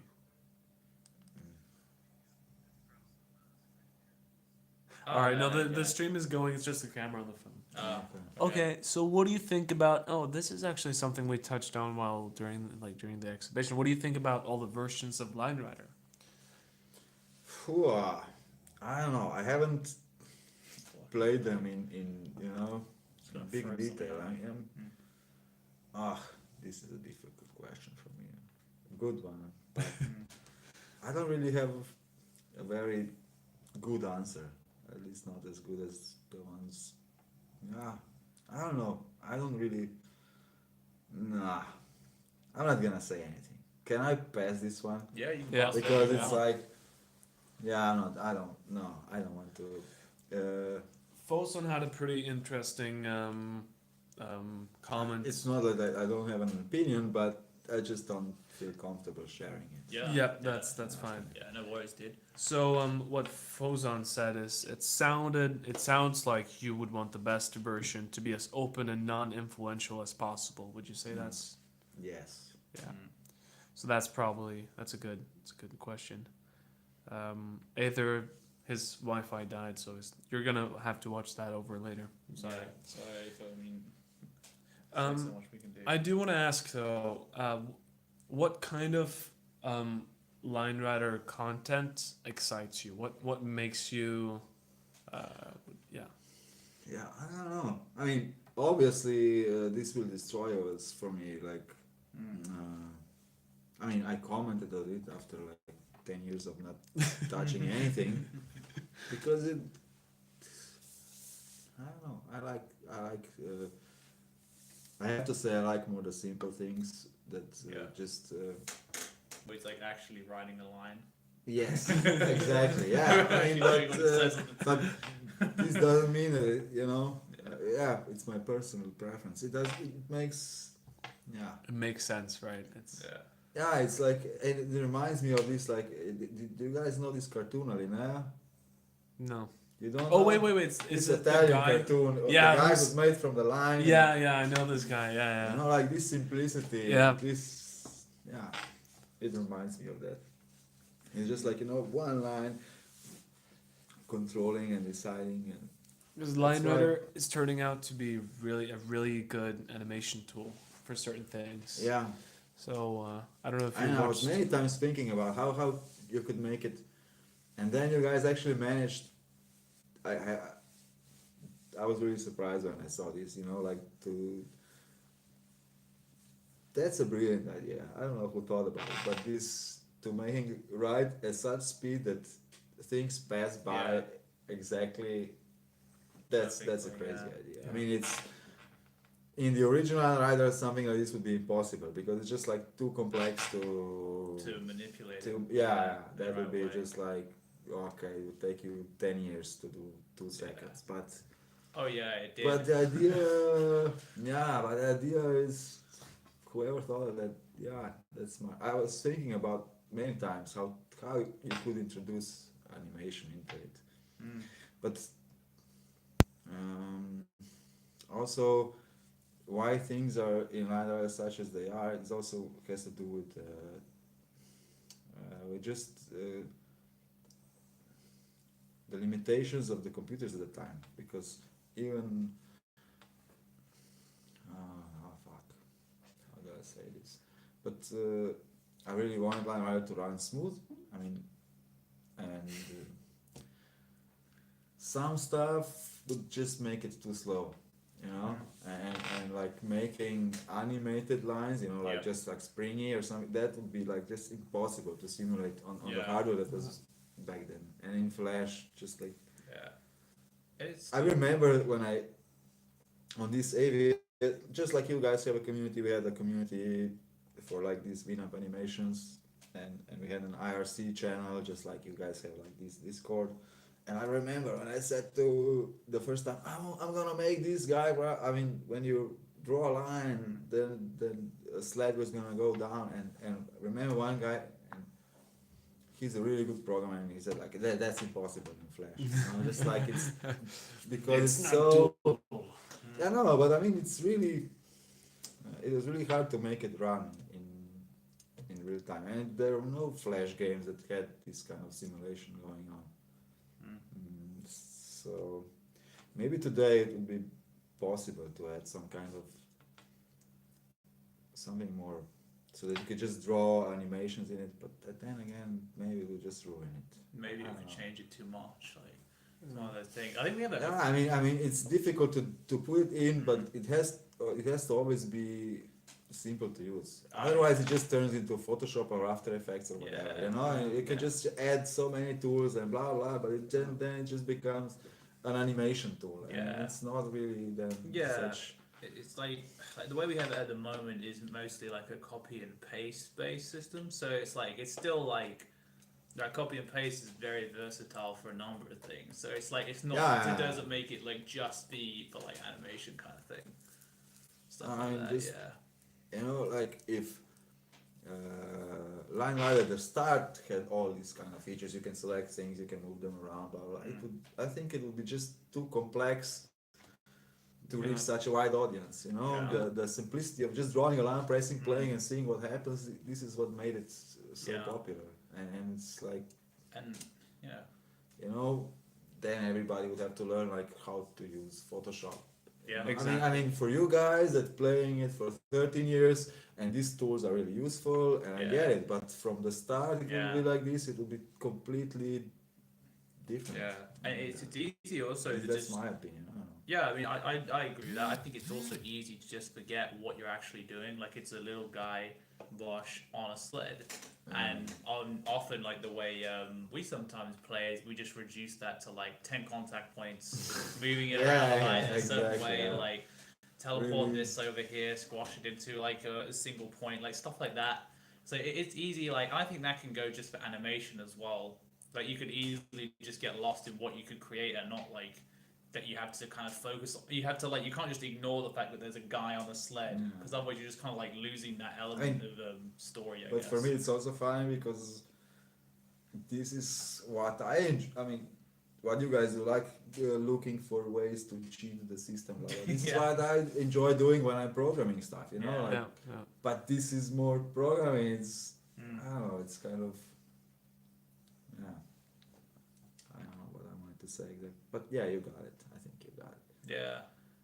All right, no, the stream is going. It's just the camera on the phone. Okay, so what do you think about? Oh, this is actually something we touched on while during the exhibition. What do you think about all the versions of Blind Rider? Phew, I don't know. I haven't played them in in big detail. This is a difficult question for me. A good one, but I don't really have a very good answer. At least not as good as the ones. Yeah, I don't know. I don't really. Nah, I'm not gonna say anything. Can I pass this one? Yeah, you can Yeah. pass Because it it's on. like, yeah, I'm not. I don't. No, I don't want to. Fosun had a pretty interesting comment. It's not that I don't have an opinion, but I just don't feel comfortable sharing it. Yeah, that's fine. Yeah, no worries, dude. So what Fozon said is it sounds like you would want the best version to be as open and non-influential as possible. Would you say that's Yes. yeah? So that's a good question. Either his Wi-Fi died, so you're gonna have to watch that over later. I'm sorry. Yeah, sorry if there's so much we can do. I do want to ask though, what kind of Line Rider content excites you? What makes you, yeah. Yeah, I don't know. I mean, obviously, this will destroy us for me. Like, I mean, I commented on it after like 10 years of not touching anything because it. I don't know. I like. I have to say I like more the simple things that just. But it's like actually writing a line. Yes, exactly. Yeah, I mean, but this doesn't mean that it's my personal preference. It makes, It makes sense, right? It's it's like it reminds me of this. Like, do you guys know this cartoon, Alina? no. You don't? Oh know? wait, It's is it the Italian guy? cartoon. Yeah, the guy who's- was made from the line. Yeah, I know this guy. Yeah. You know, like this simplicity. Yeah. This, it reminds me of that. It's just like one line, controlling and deciding and. Because Line That's Rider is turning out to be a really good animation tool for certain things. Yeah. So I don't know if I you know, I was watched. many times thinking about how you could make it, and then you guys actually managed. I was really surprised when I saw this. That's a brilliant idea. I don't know who thought about it, but this to make ride at such speed that things pass by exactly. That's a Perfectly, crazy yeah. idea. I mean, it's in the original rider something like this would be impossible because it's just like too complex to manipulate it. that the would right be way. just like okay, it would take you 10 years to do 2 seconds, but. Oh yeah, it did. But the idea is, whoever thought of that, that's smart. I was thinking about many times how you could introduce animation into it, but also why things are in line such as they are. It also has to do with just the limitations of the computers at the time, because even. How do I say this? But I really wanted Line Rider to run smooth. I mean, and some stuff would just make it too slow, and like making animated lines, you know, like Yeah. just like springy or something, that would be like just impossible to simulate on the Yeah. hardware that was back then. And in Flash, just like Yeah. It's I remember when I on this AV, just like you guys have a community, we had a community for like these Winamp animations, and we had an IRC channel, just like you guys have like this Discord. And I remember when I said to the first time, I'm gonna make this guy. I mean, when you draw a line, then a sled was gonna go down. And remember one guy, and he's a really good programmer, and he said like that's impossible in Flash. You know, just like it's because it's, not so. doable. Yeah, no, but I mean, it's really, it was really hard to make it run in real time, and there were no Flash games that had this kind of simulation going on. So maybe today it would be possible to add some kind of something more, so that you could just draw animations in it. But then again, maybe it would just ruin it. maybe I if don't we know. change it too much, like it's one of those things. I think we have Yeah, a I mean, it's difficult to put it in, but it has to always be simple to use. Otherwise, it just turns into Photoshop or After Effects or whatever. Yeah. You know, and you can Yeah. just add so many tools and blah blah, but then it just becomes an animation tool, and Yeah. it's not really then Yeah. such. It's like the way we have it at the moment is mostly like a copy and paste based system. So it's like it's still like that copy and paste is very versatile for a number of things. So it's like it's not Yeah. it doesn't make it like just be for like animation kind of thing. Stuff I like mean, that, just- yeah. You know, like if Line Rider at the start had all these kind of features, you can select things, you can move them around, blah blah. It would, I think, it would be just too complex to reach such a wide audience. You know, Yeah. the simplicity of just drawing a line, pressing, playing, and seeing what happens. This is what made it so Yeah. popular, and it's like, And yeah. you know, then everybody would have to learn like how to use Photoshop. Yeah. Exactly. I mean, for you guys that playing it for 13 years, and these tools are really useful, and I get Yeah. it. But from the start, it Yeah. will be like this. It will be completely different. Yeah. And it's easy also At least to that's just my opinion. I don't know. yeah, I mean, I agree with that. I think it's also easy to just forget what you're actually doing. Like, it's a little guy, Bosch, on a sled. And often, like, the way we sometimes play is we just reduce that to, like, 10 contact points, moving it around the line in a certain exactly, way, yeah. like, teleport Really. this over here, squash it into, like, a single point, like, stuff like that. So it's easy, like, I think that can go just for animation as well. Like, you could easily just get lost in what you could create and not, like, that you have to kind of focus on. You have to like you can't just ignore the fact that there's a guy on a sled Yeah. because otherwise you're just kind of like losing that element of story. I But guess. for me, it's also fine because this is what I mean, what you guys do, like looking for ways to cheat the system. Blah, blah. This is Yeah. what I enjoy doing when I'm programming stuff. You know, Yeah. like, Yeah. but this is more programming. It's Mm. I don't know. It's kind of yeah. I don't know what I wanted to say exactly, but yeah, you got it. I think you got it. Yeah.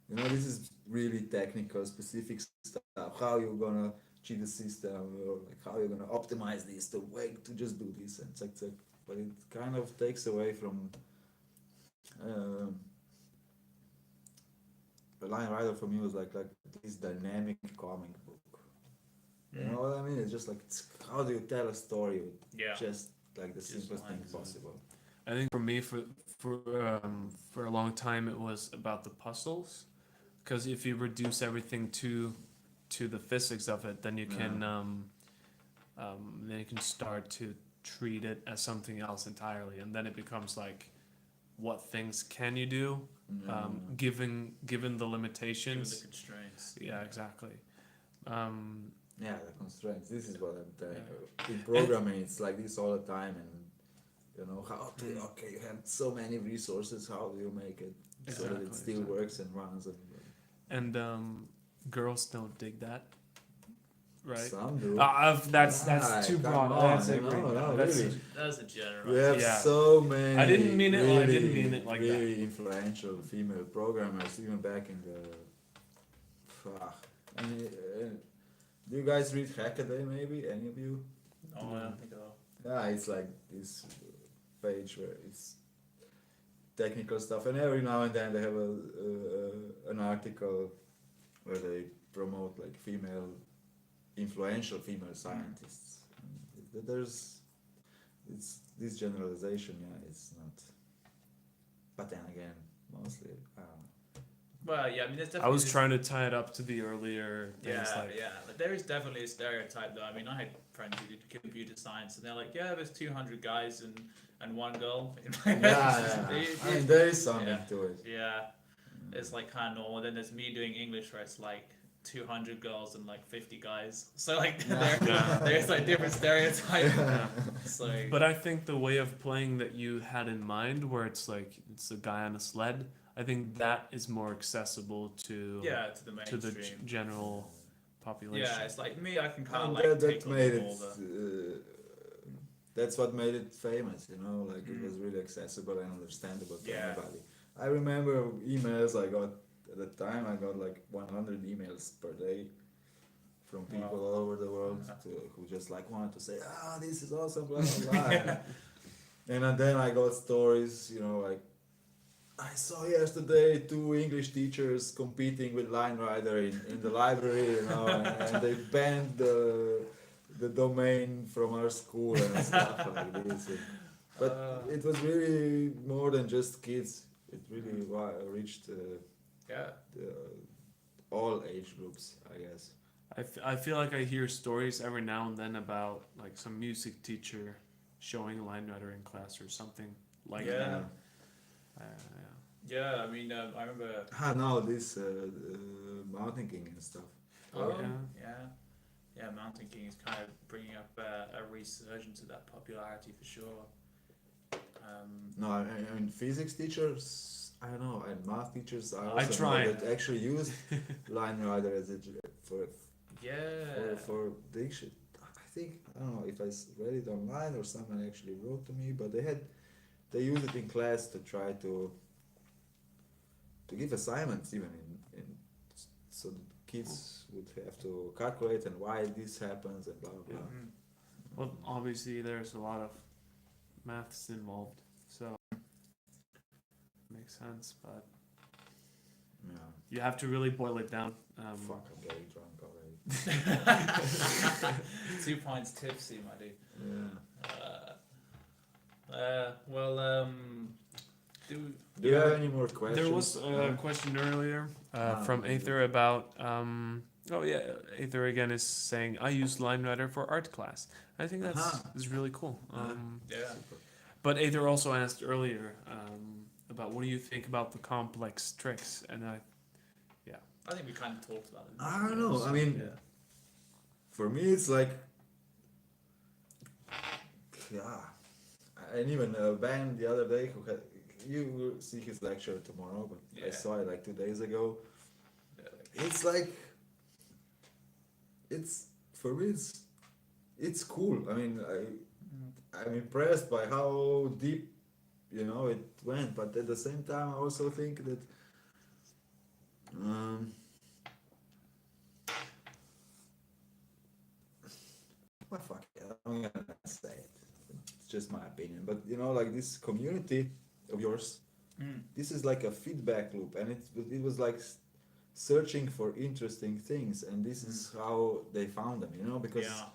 You know, this is really technical, specific stuff. How you're gonna cheat the system, or like how you're gonna optimize this to just do this and check. But it kind of takes away from. The Line Rider for me was like this dynamic comic book. You know what I mean? It's just like how do you tell a story with Yeah. just like the Just simplest thing lines and- possible. I think for me, for a long time, it was about the puzzles, because if you reduce everything to the physics of it, then you can start to treat it as something else entirely, and then it becomes like, what things can you do, given the Given Mm. limitations? the constraints. Yeah, exactly. Yeah, the constraints. This is what I'm telling you. In programming, it's like this all the time, and you know how to. Okay, you have so many resources. How do you make it so that it Exactly, still exactly. works and runs? And girls don't dig that, right? Some do. That's Right, too come broad. on, That's no, agree. no, That's really. That's a general. We have Yeah. so many. I didn't mean it- Really, I didn't mean it like that. really influential female programmers, even back in the. I mean, do you guys read Hackaday? Maybe any of you? No, I don't think I'll. Yeah, it's like this page where it's technical stuff, and every now and then they have an article where they promote like influential female scientists. And it's this generalization, yeah, it's not. But then again, mostly, I don't know. Well, yeah, I mean, there's I definitely was this- trying to tie it up to the earlier things Yeah, like yeah. But there is definitely a stereotype, though. I mean, I had friends who did computer science, and they're like, "Yeah, there's 200 guys and one girl." In my Yeah, I mean, there is something yeah. to it. Yeah, it's like kind of normal. Then there's me doing English, where it's like 200 girls and like 50 guys. So like there's like different stereotypes. Yeah. So But I think the way of playing that you had in mind, where it's like it's a guy on a sled, I think that is more accessible to yeah, to the to the mainstream. general population. Yeah, it's like me. I can kind of And like that take on made all it. the. That's what made it famous, you know. Like it Mm. was really accessible and understandable to Yeah. anybody. I remember emails I got at the time. I got like 100 emails per day from people Wow. all over the world Yeah. who just like wanted to say, this is awesome, blah blah blah. And then I got stories, you know, like I saw yesterday 2 English teachers competing with Line Rider in the library, you know, and they banned the domain from our school and stuff like this. But it was really more than just kids. It really reached Yeah. all age groups, I guess. I feel like I hear stories every now and then about like some music teacher showing Line Rider in class or something like Yeah. that. Yeah, I mean, I remember. Now this Mountain King and stuff. Oh, Yeah. yeah. Mountain King is kind of bringing up a resurgence of that popularity for sure. No, I mean physics teachers, I don't know, and math teachers I also tried. know that actually used Line Rider as Yeah. for diction. I think I don't know if read it online or someone actually wrote to me, but they use it in class to try to give assignments even in so that kids would have to calculate and why this happens and blah blah blah. Mhm. Well, obviously there's a lot of maths involved, so makes sense. But Yeah. you have to really boil it down. Fuck, I'm getting drunk already. 2 points tipsy, my dude. Yeah. Well, Do you have any more questions? There was a question earlier from Aether about. Oh yeah, Aether again is saying I use Line Rider for art class. I think that's is really cool. yeah. But Aether also asked earlier about what do you think about the complex tricks, and I think we kind of talked about it. I don't know. I mean, Yeah. for me, it's like, yeah. And even Ben the other day, who had, you will see his lecture tomorrow, but I Yeah. saw it like 2 days ago. Yeah. It's like, for me, it's cool. I mean, I'm impressed by how deep, you know, it went. But at the same time, I also think that, well, fuck it, I'm gonna say it. It's just my opinion. But you know, like this community of yours, this is like a feedback loop, and it was like searching for interesting things, and this is how they found them. You know, because. Yeah.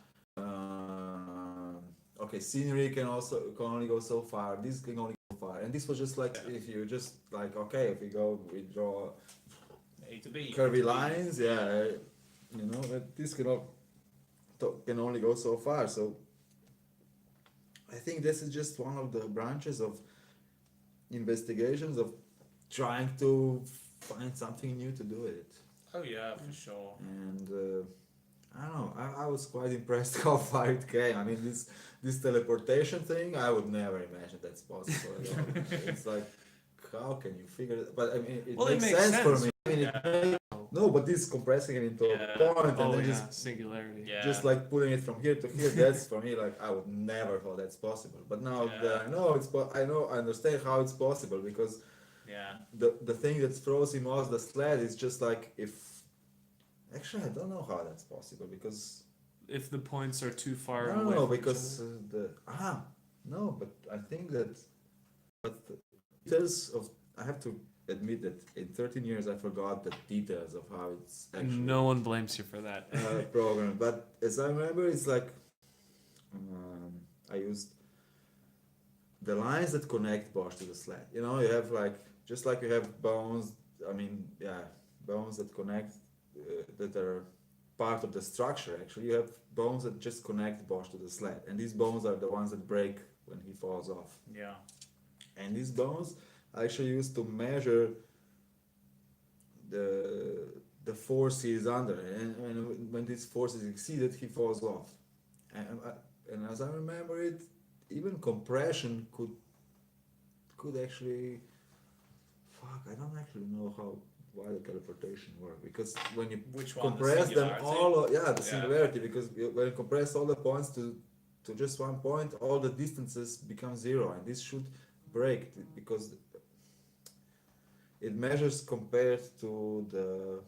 Okay, scenery can only go so far. This can only go so far, and this was just like if you just like okay, if we draw A to B. curvy lines, yeah, you know that this can only go so far. So I think this is just one of the branches of investigations of trying to find something new to do with it. Oh yeah, for sure. And I don't know. I was quite impressed how far it came. I mean, this teleportation thing, I would never imagine that's possible at all. It's like, how can you figure it? But I mean, it makes sense for me. I mean, no, but this compressing it into a point and then just singularity. Yeah. just like putting it from here to here. That's for me like I would never thought that's possible. But now that I know I understand how it's possible because Yeah. the thing that throws him off the sled is just like if. Actually, I don't know how that's possible because If the points are too far away. no, from each because other. no, but I think that but the details of I have to admit that in 13 years I forgot the details of how it's actually No one blames you for that. programmed. But as I remember, it's like I used the lines that connect Bosch to the sled. You know, you have like just like you have bones. I mean, yeah, bones that connect that are part of the structure. Actually, you have bones that just connect Bosch to the sled, and these bones are the ones that break when he falls off. Yeah. And these bones I actually used to measure the force he is under, and when this force is exceeded, he falls off. And as I remember it, even compression could actually I don't actually know why the teleportation work, because when you Which one? compress The them singularity? all, the Yeah. singularity, because when you compress all the points to just one point, all the distances become zero, and this should break because it measures compared to the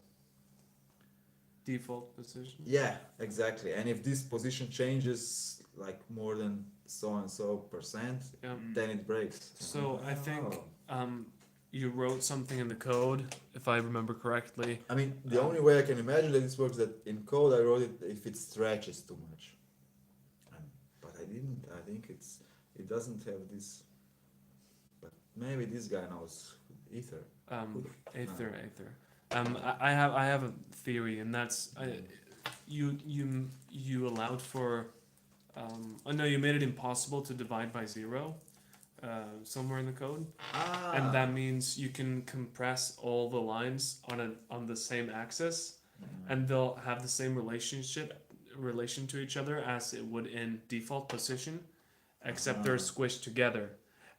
Default position. yeah, exactly. And if this position changes like more than so and so percent, Yeah. then it breaks. So I think Oh. you wrote something in the code, if I remember correctly. I mean, the only way I can imagine that this works that in code I wrote it if it stretches too much. But I didn't. I think it doesn't have this. But maybe this guy knows ether. Aether. I have a theory, and that's you allowed for. Oh no, you made it impossible to divide by zero, somewhere in the code, and that means you can compress all the lines on the same axis, and they'll have the same relation to each other as it would in default position, except they're squished together.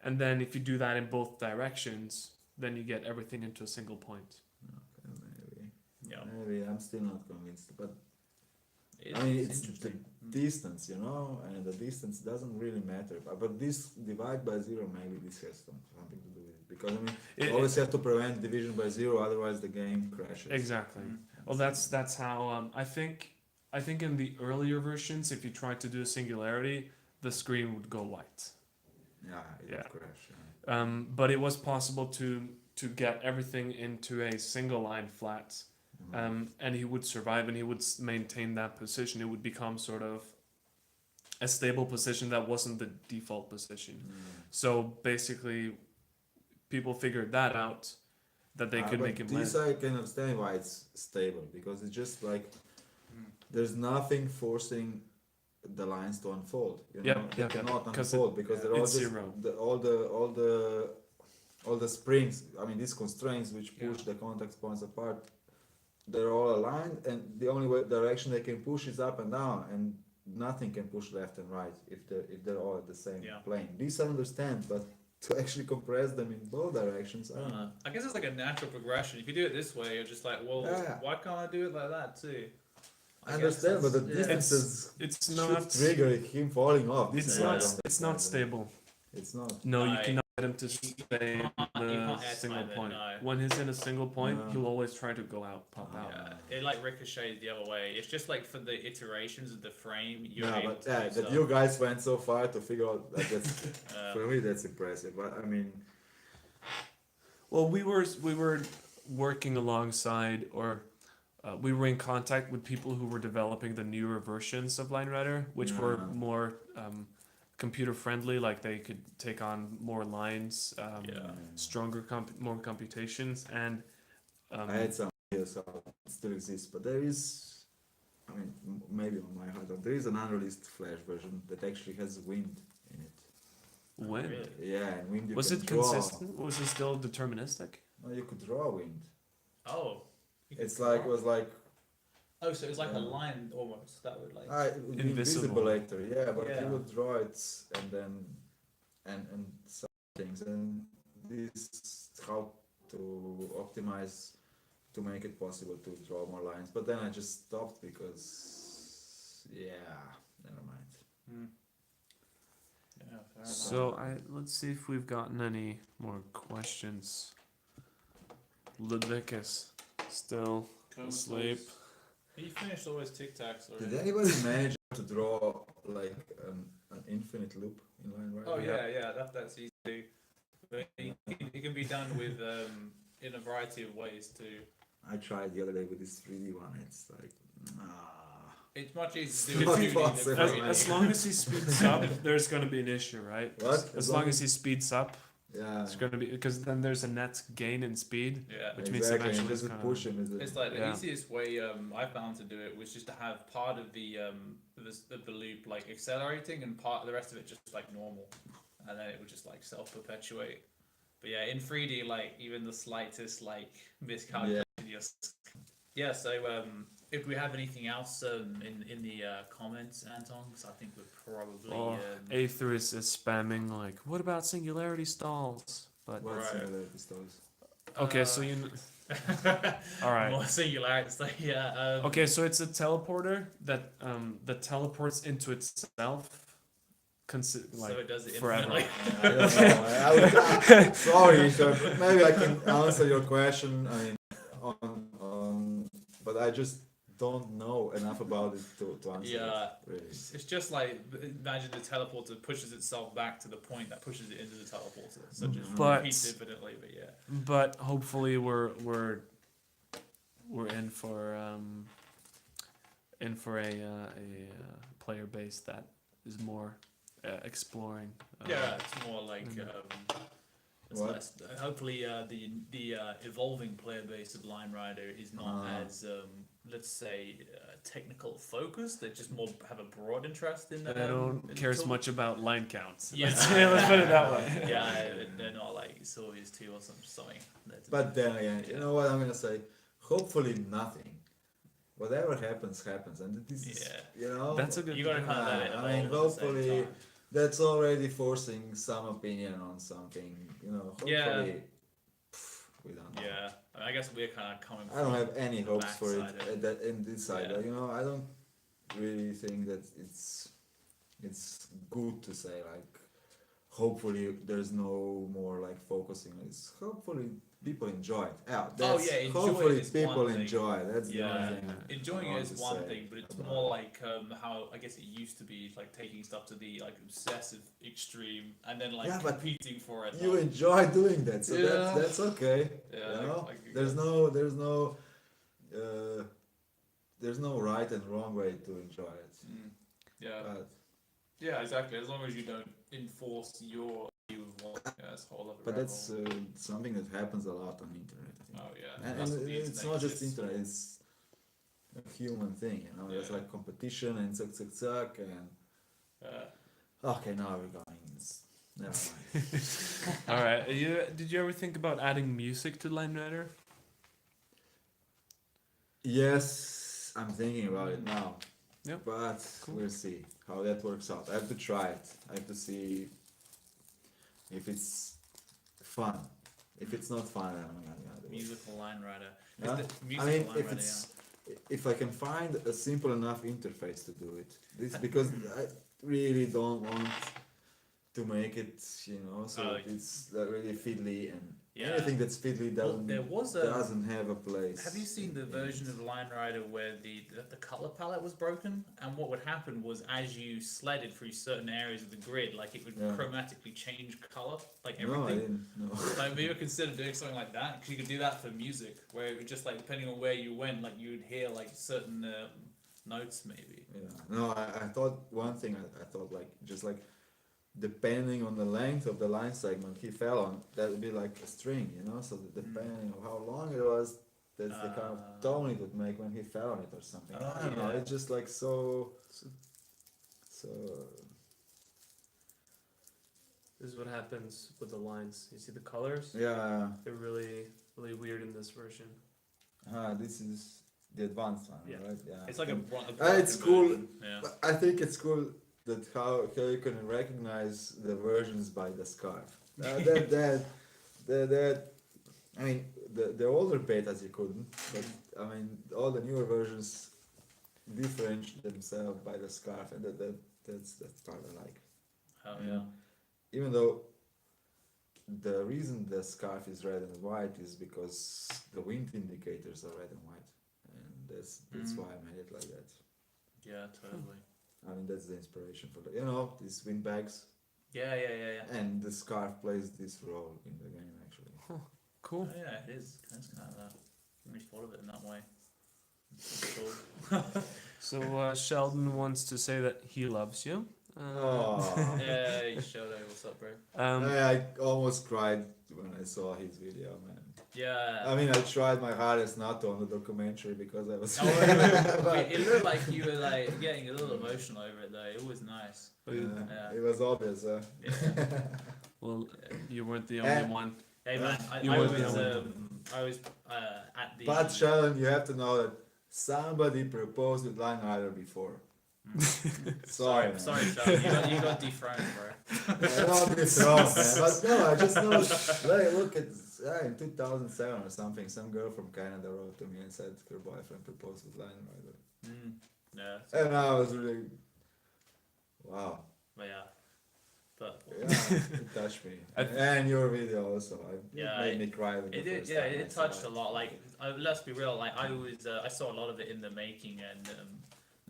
And then if you do that in both directions, then you get everything into a single point. Okay, maybe. Yeah. Maybe I'm still not convinced, but It's, I mean, it's it's the interesting. distance, you know, and the distance doesn't really matter. But this divide by zero, maybe this has something to do with it. Because I mean, you always have to prevent division by zero, otherwise the game crashes. Exactly. Well, that's how I think in the earlier versions, if you tried to do a singularity, the screen would go white. Yeah, it Yeah. would crash. Yeah. But it was possible to get everything into a single line flat. And he would survive, and he would maintain that position. It would become sort of a stable position that wasn't the default position. So basically, people figured that out, that they could but make him land. this I can understand why it's stable, because it's just like there's nothing forcing the lines to unfold. You know, Yep, they yep, cannot because unfold because they're all it's just zero. all the springs. I mean, these constraints which push the contact points apart, they're all aligned, and the only direction they can push is up and down, and nothing can push left and right if they're all at the same plane. This I understand, but to actually compress them in both directions, I don't know. I guess it's like a natural progression. If you do it this way, you're just like, well, Yeah. why can't I do it like that too? I understand, but the Yeah. distances It's should not. trigger him falling off. This It's is why I not. don't It's not understand. stable. It's not. No, you No, cannot get him to stay you in can't a air single time it, point. no. When he's in a single point, No. he'll always try to go out, pop out. Yeah, it like ricochets the other way. It's just like for the iterations of the frame, you're Yeah, able but to do that stuff. you guys went so far to figure out that that's for Um, me that's impressive. But I mean, Well, we were working alongside, or we were in contact with people who were developing the newer versions of Line Rider, which were Yeah. more computer friendly. Like they could take on more lines, stronger, more computations, and I had some ideas how it still exists, but there is, I mean, maybe on my hard drive, there is an unreleased Flash version that actually has wind in it. when really? Yeah, and wind you was can it draw. consistent? Was it still deterministic? No, you could draw wind. Oh. you can It's like draw? was like Oh, so it's like a Yeah. line almost. That would like. it would be Invisible. invisible later, yeah, but Yeah. you would draw it and then and some things, and this how to optimize to make it possible to draw more lines. But then I just stopped because never mind. Yeah, fair enough. So let's see if we've gotten any more questions. Ludwig is still asleep. You finished all his Tic Tacs already. Did anybody manage to draw like an infinite loop in Line Rider? Oh yeah, that's easy. But it can be done with in a variety of ways too. I tried the other day with this 3D one. It's like, It's much easier It's to do not with 2D than possible. As, 3D. as long as he speeds up, there's gonna be an issue, right? What? As long as he speeds up, yeah, it's gonna be because then there's a net gain in speed, Yeah. which means exactly. eventually it's Just gonna. push him. Is It's like the Yeah. easiest way I found to do it was just to have part of the loop like accelerating and the rest of it just like normal, and then it would just like self perpetuate. But yeah, in 3D, like even the slightest like miscalculation, yeah. So if we have anything else in the comments, Anton, because I think we're probably Oh, Aether is spamming like, what about singularity stalls? But what's Right. similarity stores? okay, so all right. More singularity. So yeah. Okay, so it's a teleporter that teleports into itself, like so it does it forever. infinitely. I don't know. Sorry, so maybe I can answer your question. I mean, but I just don't know enough about it to answer. Yeah. it, really. It's just like imagine the teleporter pushes itself back to the point that pushes it into the teleporter, so it just But- repeats infinitely. But yeah, But hopefully we're in for a player base that is more exploring. yeah, it's more like it's What? less. Hopefully, the evolving player base of Line Rider is not as let's say technical focused. They just more have a broad interest in. They don't in care as tool- much about line counts. Yeah. Let's put it that way. Yeah, they're not like Sylvia's 2 or something. But then again, you know what I'm gonna say? Hopefully nothing. Whatever happens, happens, and this is, Yeah. you know, That's a good. You gotta kind of let it I evolve mean, at the same hopefully time. that's already forcing some opinion on something. You know, hopefully, Yeah. we don't know. Yeah, I mean, I guess we're kind of coming. I don't from have any the hopes for it backside of that in this side. Yeah. You know, I don't really think that it's good to say like. Hopefully, there's no more like focusing on this. Hopefully, people enjoy it. Yeah, that's, yeah, enjoy hopefully it is people one thing. enjoy it. That's the Yeah. only thing. Enjoying I it want is to one say thing, but it's about more it. like how I guess it used to be, like taking stuff to the like obsessive extreme, and then like Yeah, but competing for it. You like- enjoy doing that, so Yeah. that's okay. yeah, You know, like, there's no right and wrong way to enjoy it. yeah, But yeah, exactly. As long as you don't enforce your view of what, yeah, that's a whole other. but rabbit that's hole. something that happens a lot on the internet. I think. Oh yeah, And that's what the it's internet not just is. internet; it's a human thing. You know, there's Yeah. like competition and zuck and. Okay, now we're going. Never mind. All right. Did you ever think about adding music to Line Rider? Yes, I'm thinking about it now. Yep. But Cool. we'll see how that works out. I have to try it. I have to see if it's fun. If it's not fun, then I'm not gonna do it. Musical Line Rider. Yeah? Is the I musical mean, Line if Rider, it's if I can find a simple enough interface to do it. This because I really don't want to make it, you know, so Oh, it's really fiddly and Yeah. anything that's fiddly Well, doesn't there was doesn't have a place. Have you seen the version of Line Rider where the color palette was broken? And what would happen was, as you sledded through certain areas of the grid, like it would Yeah. chromatically change color, like No, I everything. didn't. No. Like maybe consider doing something like that, because you could do that for music, where it would just like depending on where you went, like you would hear like certain notes maybe. Yeah. No, I thought one thing. I thought like just like depending on the length of the line segment he fell on, that would be like a string, you know. So that depending on how long it was, that's the kind of tone it would make when he fell on it or something. I don't know. yeah. It's just like so. This is what happens with the lines. You see the colors? Yeah. They're really weird in this version. This is the advanced one, Yeah. right? Yeah. It's like a it's cool. version, yeah. But I think it's cool that how you can recognize the versions by the scarf. That I mean the older betas you couldn't, but I mean all the newer versions differentiate themselves by the scarf, and that's part I like. Oh Yeah. yeah. Even though the reason the scarf is red and white is because the wind indicators are red and white, and that's why I made it like that. Yeah, totally. I mean that's the inspiration for the these wind bags, Yeah. and the scarf plays this role in the game actually. Cool. Oh, yeah, it is. It's kind of that. I never thought of it in that way. It's cool. So Sheldon wants to say that he loves you. Oh. Yeah, you showed it. What's up, bro? I almost cried when I saw his video, man. Yeah. I mean, I tried my hardest not to on the documentary because I was. It looked like you were like getting a little emotional over it, though. It was nice. Yeah. It was obvious. Yeah. Well, you weren't the only And- one. Hey man, You I were was the at the. But Sheldon, you have to know that somebody proposed with line rider before. Sorry, man. Sorry, Sheldon. You got dethroned, bro. Not this wrong, man. But no, I just know. Like, look at in 2007 or something. Some girl from Canada wrote to me and said her boyfriend proposed with line rider, Yeah. and I was really, wow. But yeah. But Yeah, it touched me. And your video also. It Yeah, made me cry. With it the did. first Yeah, time I it saw touched it. a lot. Like, let's be real. Like, I saw a lot of it in the making, and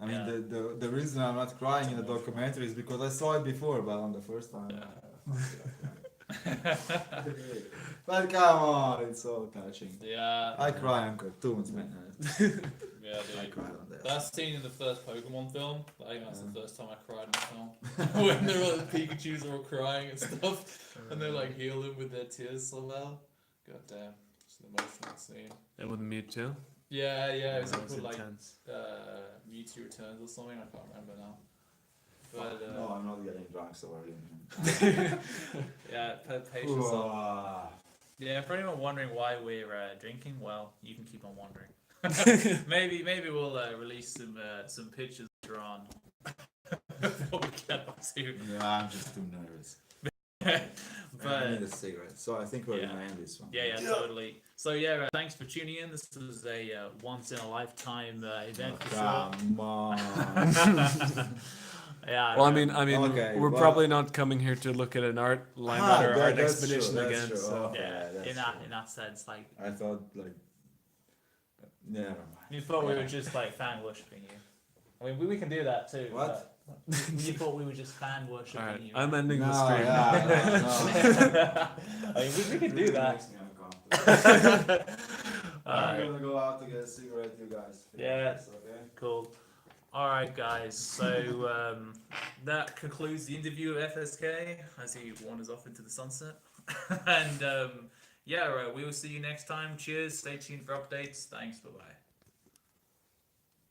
I mean, Yeah. the reason I'm not crying in the documentary is because I saw it before, but on the first time. But come on, it's so touching. yeah. I cry on cartoons, man. Yeah, I dude. cry on that. That scene in the first Pokemon film, I think that's the first time I cried in a film. When they're all the Pikachu's are all crying and stuff, and they like heal them with their tears somehow. God damn, it's an emotional scene. It with Mewtwo. Yeah, it was That called like intense. Mewtwo Returns or something. I can't remember now. But No, I'm not getting drunk so early. yeah, patience. Yeah, for anyone wondering why we're drinking, well, you can keep on wondering. maybe we'll release some pictures later on. What we get up to. Yeah, I'm just too nervous. But I need a cigarette, so I think we're gonna end this one. yeah, totally. So yeah, thanks for tuning in. This was a once in a lifetime event for sure. Come on. Yeah. Well, I mean, Okay, we're well- probably not coming here to look at an line rider art that's expedition true, that's again. true. So Okay, yeah, that's in that sense, like I thought like, never mind. you thought we were just like fan worshipping you. I mean, we can do that too. What? but You thought we were just fan worshipping all right, you. I'm ending the No, stream. yeah, I mean, we can do that. Makes me uncomfortable. I'm Alright, gonna go out to get a cigarette, you guys. Yeah. Okay. cool. Alright, guys, so that concludes the interview of FSK as he wanders off into the sunset. And yeah, we will see you next time. Cheers, stay tuned for updates. Thanks, bye bye.